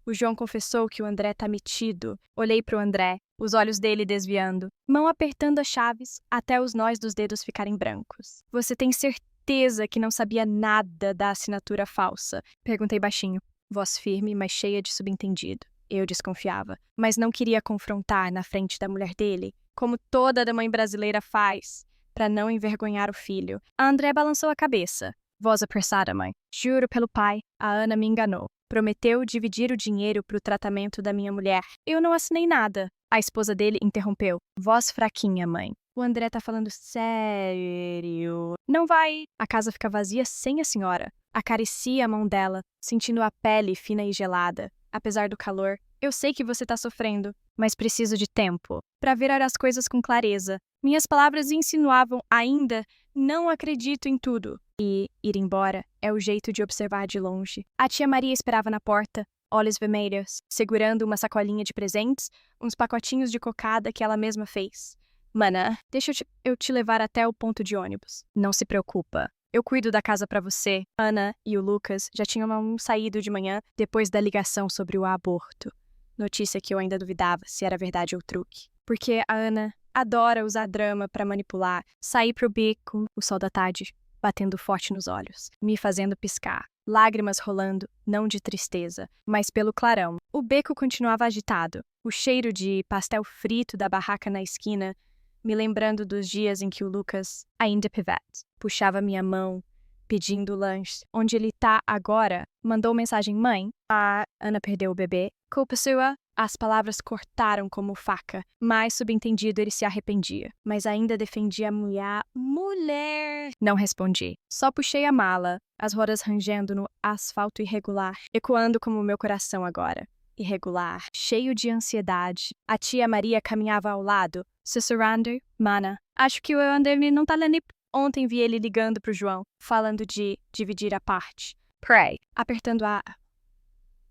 O João confessou que o André tá metido. Olhei pro André, os olhos dele desviando, mão apertando as chaves até os nós dos dedos ficarem brancos. Você tem certeza que não sabia nada da assinatura falsa? Perguntei baixinho, voz firme, mas cheia de subentendido. Eu desconfiava, mas não queria confrontar na frente da mulher dele, como toda mãe brasileira faz, para não envergonhar o filho. A André balançou a cabeça. Voz apressada, mãe. Juro pelo pai, a Ana me enganou. Prometeu dividir o dinheiro para o tratamento da minha mulher. Eu não assinei nada. A esposa dele interrompeu. Voz fraquinha, mãe. O André tá falando sério. Não vai. A casa fica vazia sem a senhora. Acaricia a mão dela, sentindo a pele fina e gelada. Apesar do calor, eu sei que você tá sofrendo, mas preciso de tempo para ver as coisas com clareza. Minhas palavras insinuavam ainda, não acredito em tudo. E ir embora é o jeito de observar de longe. A tia Maria esperava na porta, olhos vermelhos, segurando uma sacolinha de presentes, uns pacotinhos de cocada que ela mesma fez. Mana, deixa eu te levar até o ponto de ônibus. Não se preocupa. Eu cuido da casa pra você. Ana e o Lucas já tinham saído de manhã depois da ligação sobre o aborto. Notícia que eu ainda duvidava se era verdade ou truque. Porque a Ana adora usar drama pra manipular. Sair pro bico, o sol da tarde, batendo forte nos olhos, me fazendo piscar. Lágrimas rolando, não de tristeza, mas pelo clarão. O beco continuava agitado. O cheiro de pastel frito da barraca na esquina, me lembrando dos dias em que o Lucas, ainda pivete, puxava minha mão, pedindo lanche. Onde ele tá agora? Mandou mensagem, mãe. A Ana perdeu o bebê. Culpa sua? As palavras cortaram como faca, mas subentendido ele se arrependia. Mas ainda defendia a mulher. Mulher! Não respondi. Só puxei a mala, as rodas rangendo no asfalto irregular, ecoando como meu coração agora. Irregular, cheio de ansiedade. A tia Maria caminhava ao lado, sussurrando. Mana, acho que o André não tá lendo. Ontem vi ele ligando pro João, falando de dividir a parte. Pray, apertando a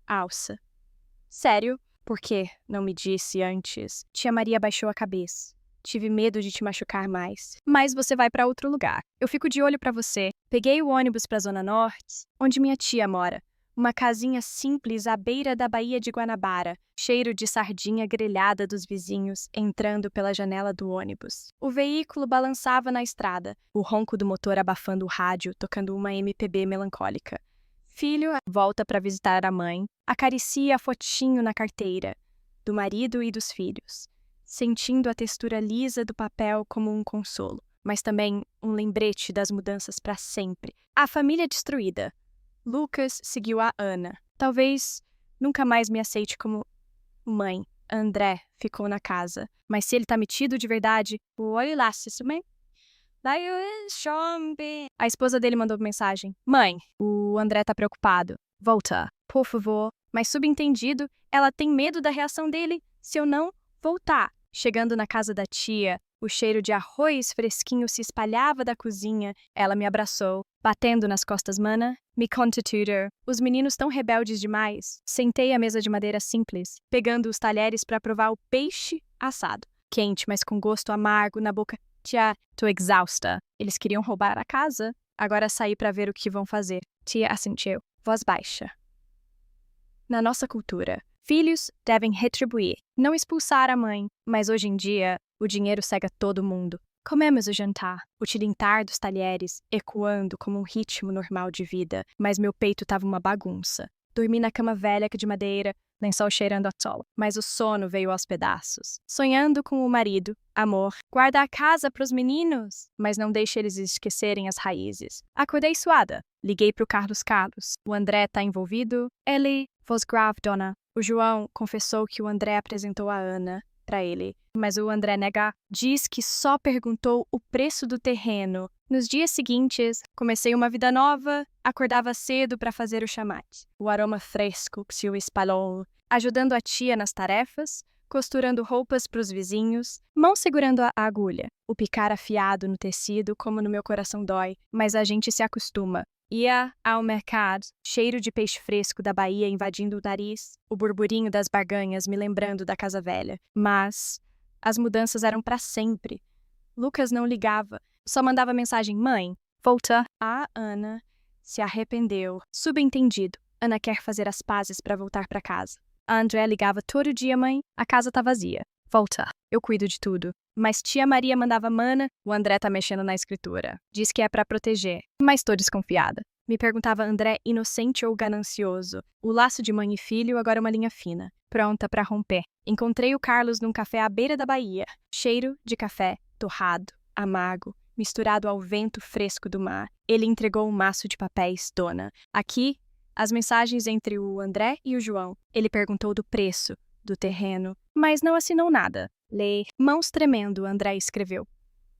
alça. Sério? Por que não me disse antes? Tia Maria baixou a cabeça. Tive medo de te machucar mais. Mas você vai pra outro lugar. Eu fico de olho pra você. Peguei o ônibus pra Zona Norte, onde minha tia mora. Uma casinha simples à beira da Baía de Guanabara, cheiro de sardinha grelhada dos vizinhos entrando pela janela do ônibus. O veículo balançava na estrada, o ronco do motor abafando o rádio, tocando uma MPB melancólica. Filho volta para visitar a mãe, acaricia a fotinho na carteira, do marido e dos filhos. sentindo a textura lisa do papel como um consolo, mas também um lembrete das mudanças para sempre. A família destruída. Lucas seguiu a Ana. Talvez nunca mais me aceite como mãe. André ficou na casa. Mas se ele tá metido de verdade, olhe lá, se isso bem. A esposa dele mandou mensagem. Mãe, o André tá preocupado. Volta, por favor. Mas subentendido, ela tem medo da reação dele se eu não voltar. Chegando na casa da tia, o cheiro de arroz fresquinho se espalhava da cozinha. Ela me abraçou, batendo nas costas. Mana, me conta tudo. Os meninos tão rebeldes demais. Sentei à mesa de madeira simples, pegando os talheres para provar o peixe assado. Quente, mas com gosto amargo na boca. Tia, tô exausta. Eles queriam roubar a casa. Agora saí para ver o que vão fazer. Tia assentiu, voz baixa. Na nossa cultura, filhos devem retribuir, não expulsar a mãe. Mas hoje em dia, o dinheiro cega todo mundo. Comemos o jantar, o tilintar dos talheres, ecoando como um ritmo normal de vida, mas meu peito estava uma bagunça. Dormi na cama velha de madeira, lençol cheirando a tola, mas o sono veio aos pedaços. Sonhando com o marido, amor, guarda a casa pros meninos, mas não deixe eles esquecerem as raízes. Acordei suada, liguei pro Carlos. O André tá envolvido? Ele, voz grave, dona. O João confessou que o André apresentou a Ana para ele, mas o André nega. Diz que só perguntou o preço do terreno. Nos dias seguintes, comecei uma vida nova, acordava cedo para fazer o chamate. O aroma fresco se espalhou, ajudando a tia nas tarefas, costurando roupas para os vizinhos, mão segurando a agulha. O picar afiado no tecido, como no meu coração dói, mas a gente se acostuma. Ia ao mercado, cheiro de peixe fresco da Bahia invadindo o nariz, o burburinho das barganhas me lembrando da casa velha. Mas as mudanças eram para sempre. Lucas não ligava, só mandava mensagem: mãe, volta. A Ana se arrependeu. Subentendido, Ana quer fazer as pazes para voltar para casa. A André ligava todo dia: mãe, a casa tá vazia. Volta, eu cuido de tudo. Mas tia Maria mandava: mana, o André tá mexendo na escritura. Diz que é pra proteger, mas tô desconfiada. Me perguntava André inocente ou ganancioso. O laço de mãe e filho agora é uma linha fina, pronta pra romper. Encontrei o Carlos num café à beira da Bahia. Cheiro de café, torrado, amargo, misturado ao vento fresco do mar. Ele entregou um maço de papéis, dona. Aqui, as mensagens entre o André e o João. Ele perguntou do preço, do terreno, mas não assinou nada. Lê. Mãos tremendo, André escreveu.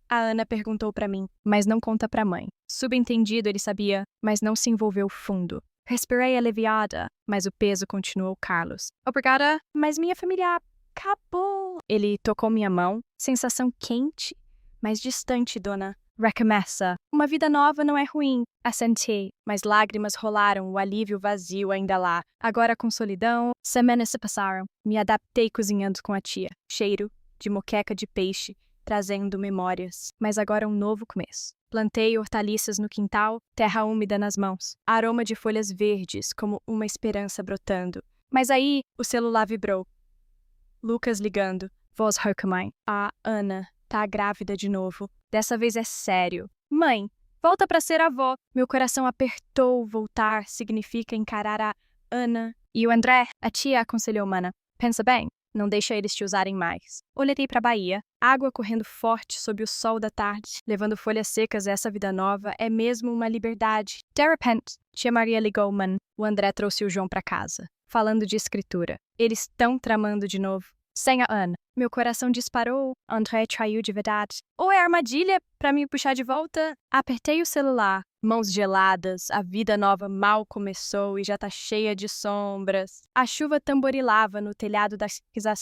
A Ana perguntou para mim, mas não conta pra mãe. Subentendido, ele sabia, mas não se envolveu fundo. Respirei aliviada, mas o peso continuou. Carlos. Obrigada, mas minha família acabou. Ele tocou minha mão, sensação quente, mas distante, dona. Recomeça. Uma vida nova não é ruim. Assentei, mas lágrimas rolaram, o alívio vazio ainda lá. Agora com solidão, semanas se passaram. Me adaptei cozinhando com a tia. Cheiro de moqueca de peixe, trazendo memórias. Mas agora um novo começo. Plantei hortaliças no quintal, terra úmida nas mãos. Aroma de folhas verdes, como uma esperança brotando. Mas aí, o celular vibrou. Lucas ligando. Voz rouca, mãe. A Ana tá grávida de novo. Dessa vez é sério. Mãe, volta pra ser avó. Meu coração apertou. Voltar significa encarar a Ana. E o André, a tia aconselhou, mana. Pensa bem, não deixa eles te usarem mais. Olhei pra Bahia, água correndo forte sob o sol da tarde, levando folhas secas. Essa vida nova é mesmo uma liberdade. De repente, tia Maria ligou, man. O André trouxe o João pra casa, falando de escritura. Eles estão tramando de novo. Sem a Ana. Meu coração disparou. André traiu de verdade. Ou é armadilha pra me puxar de volta? Apertei o celular. Mãos geladas. A vida nova mal começou e já tá cheia de sombras. A chuva tamborilava no telhado da casa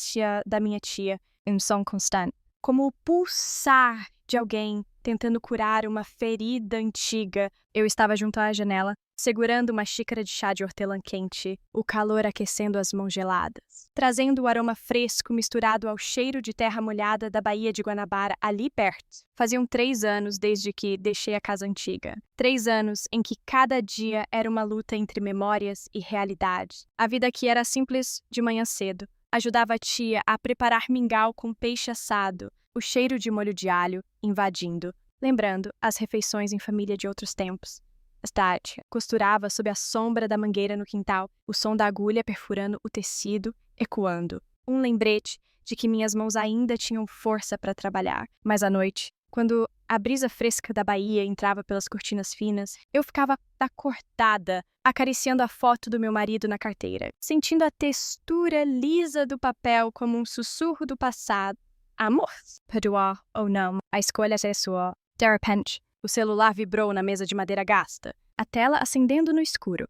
da minha tia, em som constante. Como o pulsar de alguém tentando curar uma ferida antiga. Eu estava junto à janela, segurando uma xícara de chá de hortelã quente, o calor aquecendo as mãos geladas, trazendo o aroma fresco misturado ao cheiro de terra molhada da Baía de Guanabara ali perto. Faziam 3 anos desde que deixei a casa antiga. 3 anos em que cada dia era uma luta entre memórias e realidade. A vida aqui era simples de manhã cedo. Ajudava a tia a preparar mingau com peixe assado, o cheiro de molho de alho invadindo, lembrando as refeições em família de outros tempos. Estática, costurava sob a sombra da mangueira no quintal, o som da agulha perfurando o tecido, ecoando. Um lembrete de que minhas mãos ainda tinham força para trabalhar. Mas à noite, quando a brisa fresca da Bahia entrava pelas cortinas finas, eu ficava acordada, acariciando a foto do meu marido na carteira, sentindo a textura lisa do papel como um sussurro do passado. Amor? Perdoar ou não, a escolha é sua. De repente, o celular vibrou na mesa de madeira gasta, a tela acendendo no escuro.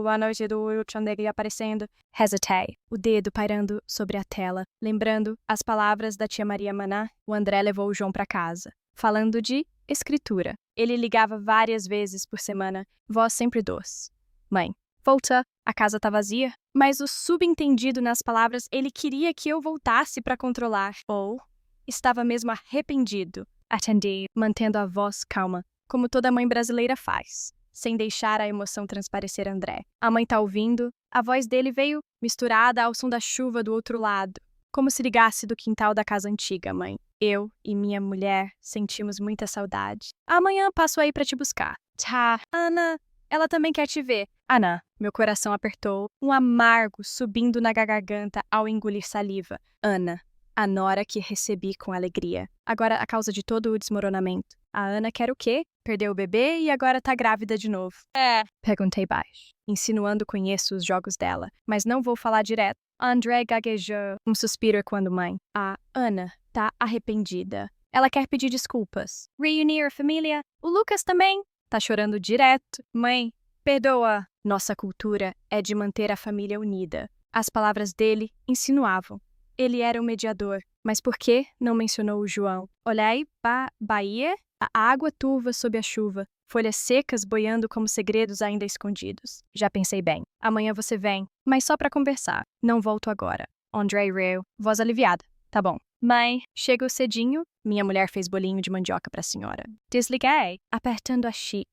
A noite do Chandegui aparecendo. Hesitei, o dedo pairando sobre a tela. Lembrando as palavras da tia Maria Maná, o André levou o João para casa, falando de escritura. Ele ligava várias vezes por semana, voz sempre doce. Mãe, volta, a casa tá vazia. Mas o subentendido nas palavras, ele queria que eu voltasse para controlar. Ou estava mesmo arrependido. Atendi, mantendo a voz calma, como toda mãe brasileira faz, sem deixar a emoção transparecer André. A mãe tá ouvindo, a voz dele veio misturada ao som da chuva do outro lado, como se ligasse do quintal da casa antiga, mãe. Eu e minha mulher sentimos muita saudade. Amanhã passo aí pra te buscar. Tá, Ana, ela também quer te ver. Ana, meu coração apertou, um amargo subindo na garganta ao engolir saliva. Ana, a nora que recebi com alegria. Agora a causa de todo o desmoronamento. A Ana quer o quê? Perdeu o bebê e agora tá grávida de novo. Perguntei baixo, insinuando conheço os jogos dela, mas não vou falar direto. André gaguejou, um suspiro quando mãe. A Ana tá arrependida. Ela quer pedir desculpas. Reunir a família. O Lucas também tá chorando direto. Mãe, perdoa. Nossa cultura é de manter a família unida. As palavras dele insinuavam. Ele era o mediador. Mas por que não mencionou o João? Olhei para Bahia, a água turva sob a chuva, folhas secas boiando como segredos ainda escondidos. Já pensei bem. Amanhã você vem, mas só para conversar. Não volto agora. André riu, voz aliviada. Tá bom. Mãe, chego cedinho. Minha mulher fez bolinho de mandioca para a senhora. Desliguei, apertando a xícara.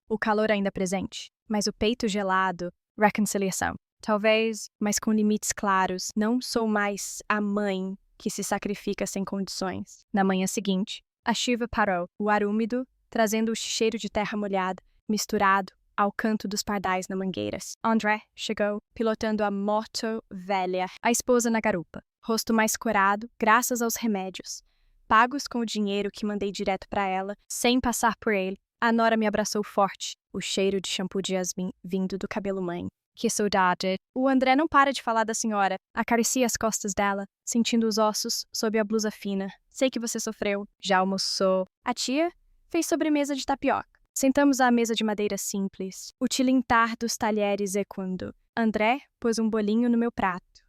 O calor ainda presente, mas o peito gelado. Reconciliação. Talvez, mas com limites claros. Não sou mais a mãe que se sacrifica sem condições. Na manhã seguinte, a chuva parou, o ar úmido, trazendo o cheiro de terra molhada, misturado ao canto dos pardais na mangueiras. André chegou, pilotando a moto velha, a esposa na garupa, rosto mais corado, graças aos remédios, pagos com o dinheiro que mandei direto para ela, sem passar por ele. A nora me abraçou forte, o cheiro de shampoo de jasmim vindo do cabelo mãe. Que saudade. O André não para de falar da senhora. Acaricia as costas dela, sentindo os ossos sob a blusa fina. Sei que você sofreu. Já almoçou. A tia fez sobremesa de tapioca. Sentamos à mesa de madeira simples. O tilintar dos talheres ecoando. André pôs um bolinho no meu prato.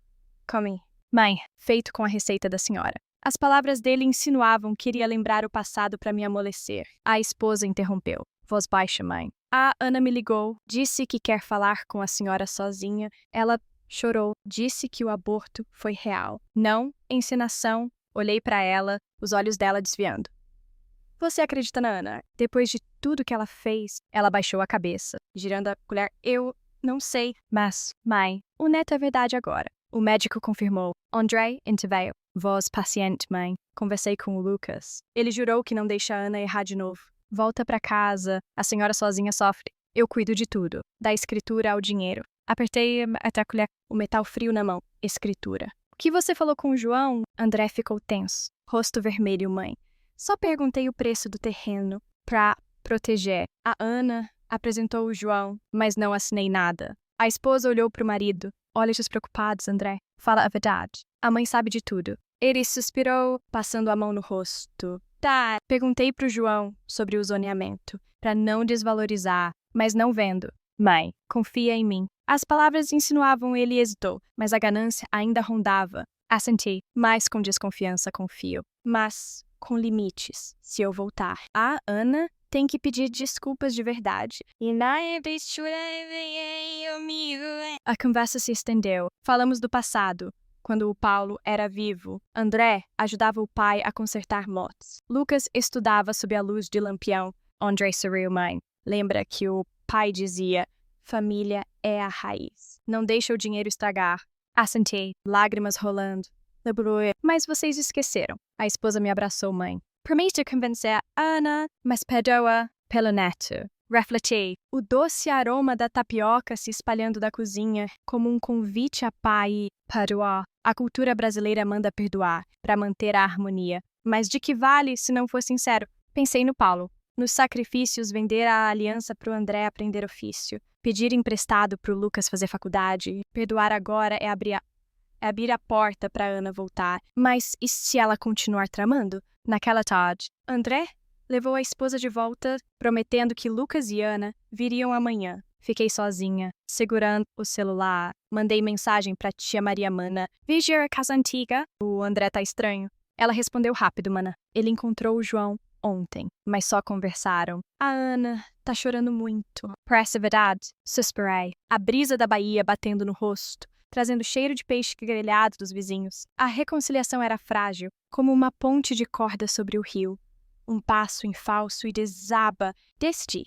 Come. Mãe, feito com a receita da senhora. As palavras dele insinuavam que iria lembrar o passado para me amolecer. A esposa interrompeu. Voz baixa, mãe. A Ana me ligou, disse que quer falar com a senhora sozinha. Ela chorou, disse que o aborto foi real. Não, encenação. Olhei para ela, os olhos dela desviando. Você acredita na Ana? Depois de tudo que ela fez, ela baixou a cabeça, girando a colher. Eu não sei. Mas, mãe, o neto é verdade agora. O médico confirmou. André interveio. Voz paciente, mãe. Conversei com o Lucas. Ele jurou que não deixa a Ana errar de novo. Volta para casa, a senhora sozinha sofre. Eu cuido de tudo, da escritura ao dinheiro. Apertei até a colher, o metal frio na mão. Escritura. O que você falou com o João? André ficou tenso, rosto vermelho, mãe. Só perguntei o preço do terreno pra proteger. A Ana apresentou o João, mas não assinei nada. A esposa olhou pro marido. Olhos despreocupados, André. Fala a verdade. A mãe sabe de tudo. Ele suspirou, passando a mão no rosto. Tá, perguntei pro João sobre o zoneamento, pra não desvalorizar, mas não vendo. Mãe, confia em mim. As palavras insinuavam ele hesitou, mas a ganância ainda rondava. Assenti, mas com desconfiança confio. Mas com limites, se eu voltar. A Ana tem que pedir desculpas de verdade. E a conversa se estendeu. Falamos do passado. Quando o Paulo era vivo, André ajudava o pai a consertar motos. Lucas estudava sob a luz de lampião. André sorriu, mãe. Lembra que o pai dizia, família é a raiz. Não deixa o dinheiro estragar. Assentei, lágrimas rolando. Mas vocês esqueceram. A esposa me abraçou, mãe. Prometi convencer a Ana, mas perdoa pelo neto. Refleti. O doce aroma da tapioca se espalhando da cozinha, como um convite a pai e perdoar. A cultura brasileira manda perdoar, para manter a harmonia. Mas de que vale se não for sincero? Pensei no Paulo. Nos sacrifícios, vender a aliança para o André aprender ofício. Pedir emprestado para o Lucas fazer faculdade. Perdoar agora é abrir a porta para Ana voltar. Mas e se ela continuar tramando? Naquela tarde, André levou a esposa de volta, prometendo que Lucas e Ana viriam amanhã. Fiquei sozinha, segurando o celular. Mandei mensagem para tia Maria Mana. Vigia a casa antiga? O André tá estranho. Ela respondeu rápido, mana. Ele encontrou o João ontem, mas só conversaram. A Ana tá chorando muito. Parece verdade, suspirei. A brisa da Bahia batendo no rosto, trazendo cheiro de peixe grelhado dos vizinhos. A reconciliação era frágil, como uma ponte de corda sobre o rio. Um passo em falso e desaba. Decidi.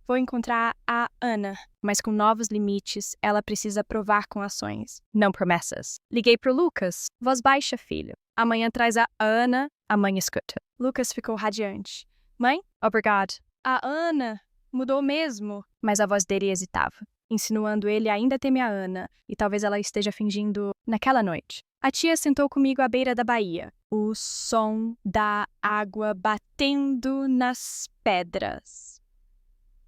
Vou encontrar a Ana, mas com novos limites, ela precisa provar com ações, não promessas. Liguei pro Lucas. Voz baixa, filho. Amanhã traz a Ana, a mãe escuta. Lucas ficou radiante. Mãe? Obrigado. A Ana mudou mesmo. Mas a voz dele hesitava, insinuando ele ainda teme a Ana, e talvez ela esteja fingindo naquela noite. A tia sentou comigo à beira da baía. O som da água batendo nas pedras.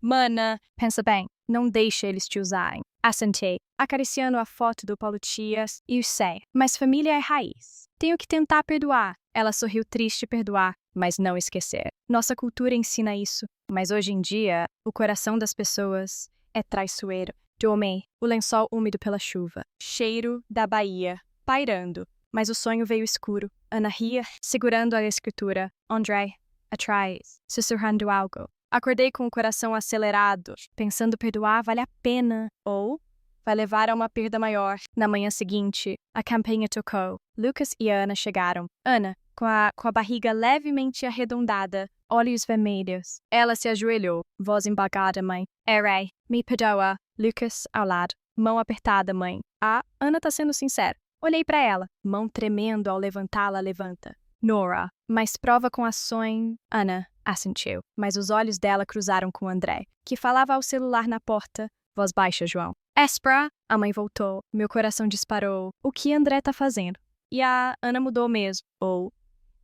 Mana, pensa bem, não deixa eles te usarem. Assentei, acariciando a foto do Paulo Tias e o sei. Mas família é raiz. Tenho que tentar perdoar. Ela sorriu triste perdoar, mas não esquecer. Nossa cultura ensina isso, mas hoje em dia, o coração das pessoas é traiçoeiro. Dormi, o lençol úmido pela chuva. Cheiro da Bahia, pairando. Mas o sonho veio escuro. Ana ria, segurando a escritura. André, atrás, sussurrando algo. Acordei com o coração acelerado, pensando perdoar vale a pena, ou vai levar a uma perda maior. Na manhã seguinte, a campainha tocou. Lucas e Ana chegaram. Ana, com a barriga levemente arredondada, olhos vermelhos. Ela se ajoelhou, voz embargada, mãe. Errei, me perdoa. Lucas ao lado, mão apertada, mãe. A Ana tá sendo sincera. Olhei para ela, mão tremendo ao levantá-la, levanta. Nora, mas prova com ações. Ana assentiu, mas os olhos dela cruzaram com André, que falava ao celular na porta. Voz baixa, João. Espera! A mãe voltou. Meu coração disparou. O que André tá fazendo? E a Ana mudou mesmo. Ou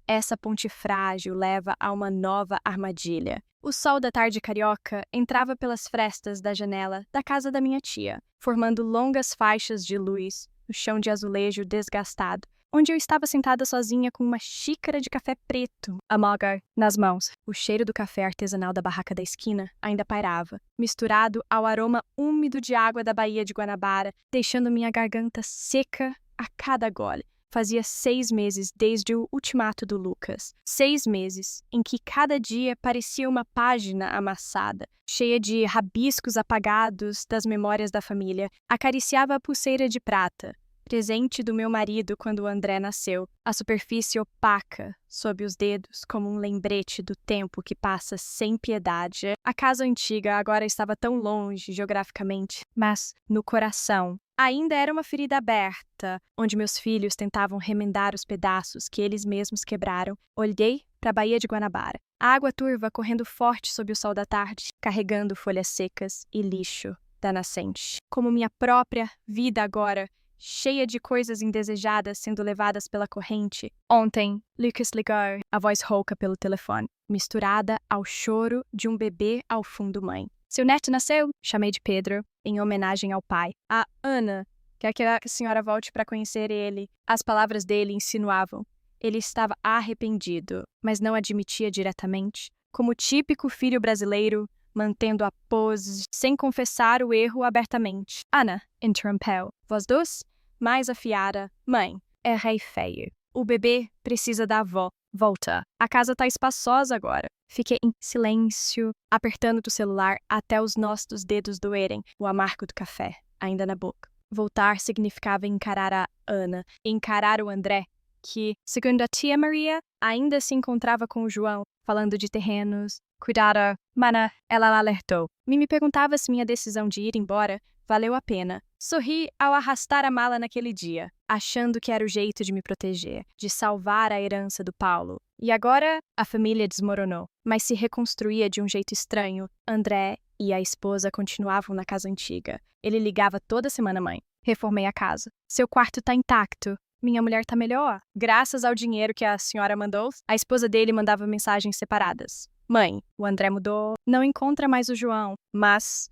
essa ponte frágil leva a uma nova armadilha. O sol da tarde carioca entrava pelas frestas da janela da casa da minha tia, formando longas faixas de luz no chão de azulejo desgastado, onde eu estava sentada sozinha com uma xícara de café preto, amargo, nas mãos. O cheiro do café artesanal da barraca da esquina ainda pairava, misturado ao aroma úmido de água da Baía de Guanabara, deixando minha garganta seca a cada gole. Fazia 6 meses desde o ultimato do Lucas. 6 meses em que cada dia parecia uma página amassada, cheia de rabiscos apagados das memórias da família. Acariciava a pulseira de prata, presente do meu marido quando o André nasceu, a superfície opaca sob os dedos como um lembrete do tempo que passa sem piedade. A casa antiga agora estava tão longe geograficamente, mas no coração ainda era uma ferida aberta, onde meus filhos tentavam remendar os pedaços que eles mesmos quebraram. Olhei para a Baía de Guanabara, a água turva correndo forte sob o sol da tarde, carregando folhas secas e lixo da nascente, como minha própria vida agora, cheia de coisas indesejadas sendo levadas pela corrente. Ontem, Lucas ligou, a voz rouca pelo telefone, misturada ao choro de um bebê ao fundo mãe. Seu neto nasceu? Chamei de Pedro, em homenagem ao pai. A Ana quer que a senhora volte para conhecer ele. As palavras dele insinuavam. Ele estava arrependido, mas não admitia diretamente. Como típico filho brasileiro, mantendo a pose, sem confessar o erro abertamente. Ana interrompeu, voz doce, mais afiada. Mãe, errei feio. O bebê precisa da avó. Volta. A casa tá espaçosa agora. Fiquei em silêncio, apertando o celular até os nós dos dedos doerem, o amargo do café, ainda na boca. Voltar significava encarar a Ana, encarar o André, que, segundo a tia Maria, ainda se encontrava com o João, falando de terrenos. Cuidado, mana, ela alertou. Me perguntava se minha decisão de ir embora Valeu a pena. Sorri ao arrastar a mala naquele dia, achando que era o jeito de me proteger, de salvar a herança do Paulo. E agora, a família desmoronou, mas se reconstruía de um jeito estranho. André e a esposa continuavam na casa antiga. Ele ligava toda semana, mãe. Reformei a casa. Seu quarto tá intacto. Minha mulher tá melhor. Graças ao dinheiro que a senhora mandou, a esposa dele mandava mensagens separadas. Mãe, o André mudou. Não encontra mais o João, mas...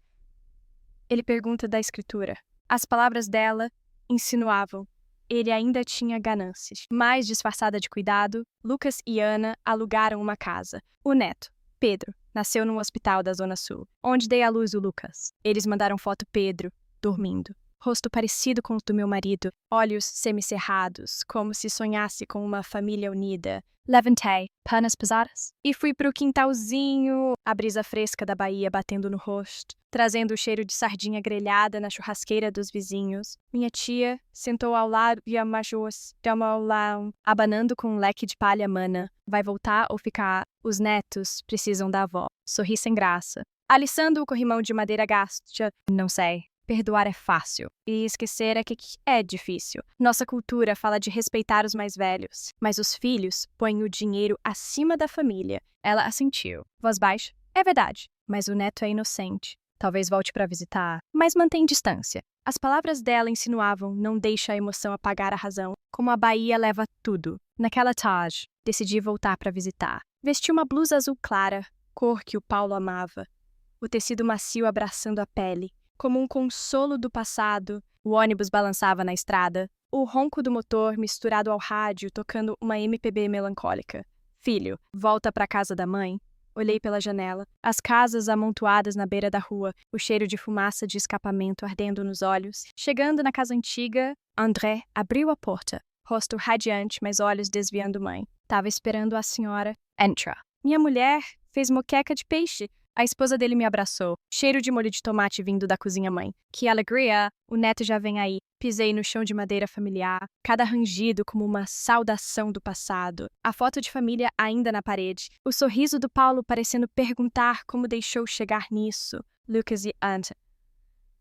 Ele pergunta da escritura. As palavras dela insinuavam. Ele ainda tinha ganâncias. Mais disfarçada de cuidado, Lucas e Ana alugaram uma casa. O neto, Pedro, nasceu num hospital da Zona Sul, onde dei à luz o Lucas. Eles mandaram foto Pedro, dormindo. Rosto parecido com o do meu marido, olhos semicerrados, como se sonhasse com uma família unida. Levantei, pernas pesadas, e fui pro quintalzinho, a brisa fresca da Bahia batendo no rosto, trazendo o cheiro de sardinha grelhada na churrasqueira dos vizinhos. Minha tia sentou ao lado e amajou-se, abanando com um leque de palha mana. Vai voltar ou ficar? Os netos precisam da avó. Sorri sem graça. Alissando o corrimão de madeira gasta, não sei. Perdoar é fácil, e esquecer é que é difícil. Nossa cultura fala de respeitar os mais velhos, mas os filhos põem o dinheiro acima da família. Ela assentiu. Voz baixa. É verdade, mas o neto é inocente. Talvez volte para visitar, mas mantém distância. As palavras dela insinuavam, não deixa a emoção apagar a razão, como a Bahia leva tudo. Naquela tarde, decidi voltar para visitar. Vesti uma blusa azul clara, cor que o Paulo amava. O tecido macio abraçando a pele. Como um consolo do passado, o ônibus balançava na estrada, o ronco do motor misturado ao rádio tocando uma MPB melancólica. Filho, volta para casa da mãe. Olhei pela janela, as casas amontoadas na beira da rua, o cheiro de fumaça de escapamento ardendo nos olhos. Chegando na casa antiga, André abriu a porta, rosto radiante, mas olhos desviando mãe. Tava esperando a senhora. Entra. Minha mulher fez moqueca de peixe. A esposa dele me abraçou, cheiro de molho de tomate vindo da cozinha mãe. Que alegria! O neto já vem aí. Pisei no chão de madeira familiar, cada rangido como uma saudação do passado. A foto de família ainda na parede. O sorriso do Paulo parecendo perguntar como deixou chegar nisso. Lucas e Ant.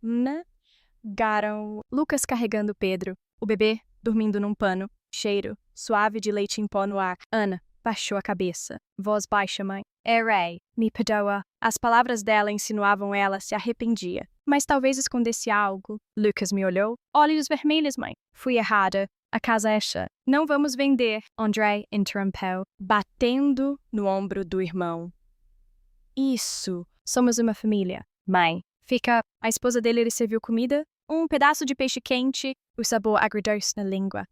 Negaram. Lucas carregando Pedro. O bebê dormindo num pano. Cheiro suave de leite em pó no ar. Ana baixou a cabeça. Voz baixa, mãe. Errei. Me perdoa. As palavras dela insinuavam ela se arrependia. Mas talvez escondesse algo. Lucas me olhou. Olhos vermelhos, mãe. Fui errada. A casa é chá. Não vamos vender. André interrompeu, batendo no ombro do irmão. Isso. Somos uma família. Mãe. Fica. A esposa dele lhe serviu comida? Um pedaço de peixe quente. O sabor agridoce na língua.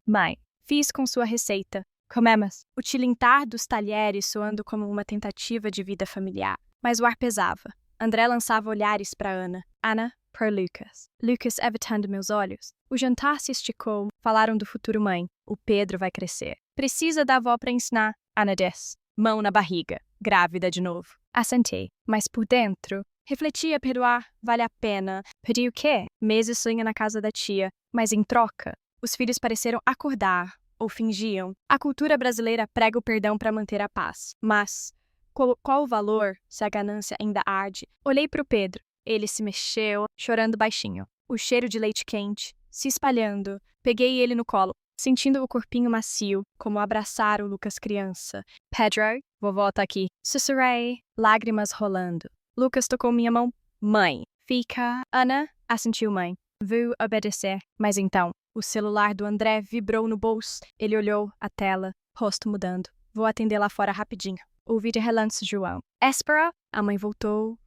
Mãe. Fiz com sua receita. Comemos. O tilintar dos talheres soando como uma tentativa de vida familiar. Mas o ar pesava. André lançava olhares para Ana. Ana para Lucas. Lucas evitando meus olhos. O jantar se esticou. Falaram do futuro mãe. O Pedro vai crescer. Precisa da avó para ensinar. Ana disse. Mão na barriga. Grávida de novo. Assentei. Mas por dentro, refletia perdoar. Vale a pena. Pedir o quê? Meses sonha na casa da tia. Mas em troca, os filhos pareceram acordar. Ou fingiam. A cultura brasileira prega o perdão para manter a paz. Mas qual o valor se a ganância ainda arde? Olhei para o Pedro. Ele se mexeu, chorando baixinho. O cheiro de leite quente se espalhando. Peguei ele no colo, sentindo o corpinho macio, como abraçar o Lucas criança. Pedro, vovó tá aqui. Sussurrei, lágrimas rolando. Lucas tocou minha mão. Mãe. Fica. Ana, assentiu mãe. Vou obedecer. Mas então, o celular do André vibrou no bolso. Ele olhou a tela, rosto mudando. Vou atender lá fora rapidinho. Ouvi de relance João. Espera. A mãe voltou.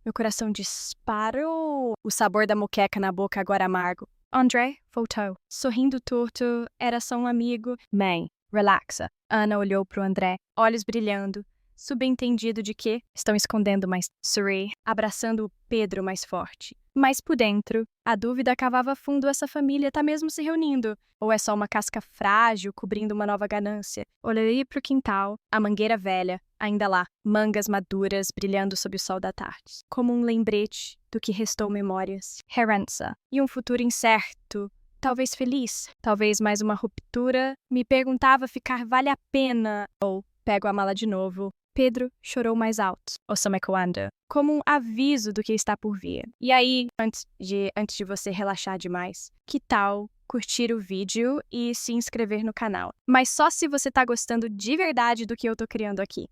Meu coração disparou. O sabor da moqueca na boca agora amargo. André voltou. Sorrindo torto. Era só um amigo. Mãe, relaxa. Ana olhou pro André, olhos brilhando. Subentendido de que estão escondendo mais. Sorri, abraçando o Pedro mais forte. Mas por dentro, a dúvida cavava fundo. Essa família tá mesmo se reunindo? Ou é só uma casca frágil cobrindo uma nova ganância? Olhei pro quintal, a mangueira velha, ainda lá, mangas maduras brilhando sob o sol da tarde. Como um lembrete do que restou memórias. Herança. E um futuro incerto. Talvez feliz. Talvez mais uma ruptura. Me perguntava ficar vale a pena. Ou pego a mala de novo. Pedro chorou mais alto, Osamekoanda, como um aviso do que está por vir. E aí, antes de você relaxar demais, que tal curtir o vídeo e se inscrever no canal? Mas só se você tá gostando de verdade do que eu tô criando aqui.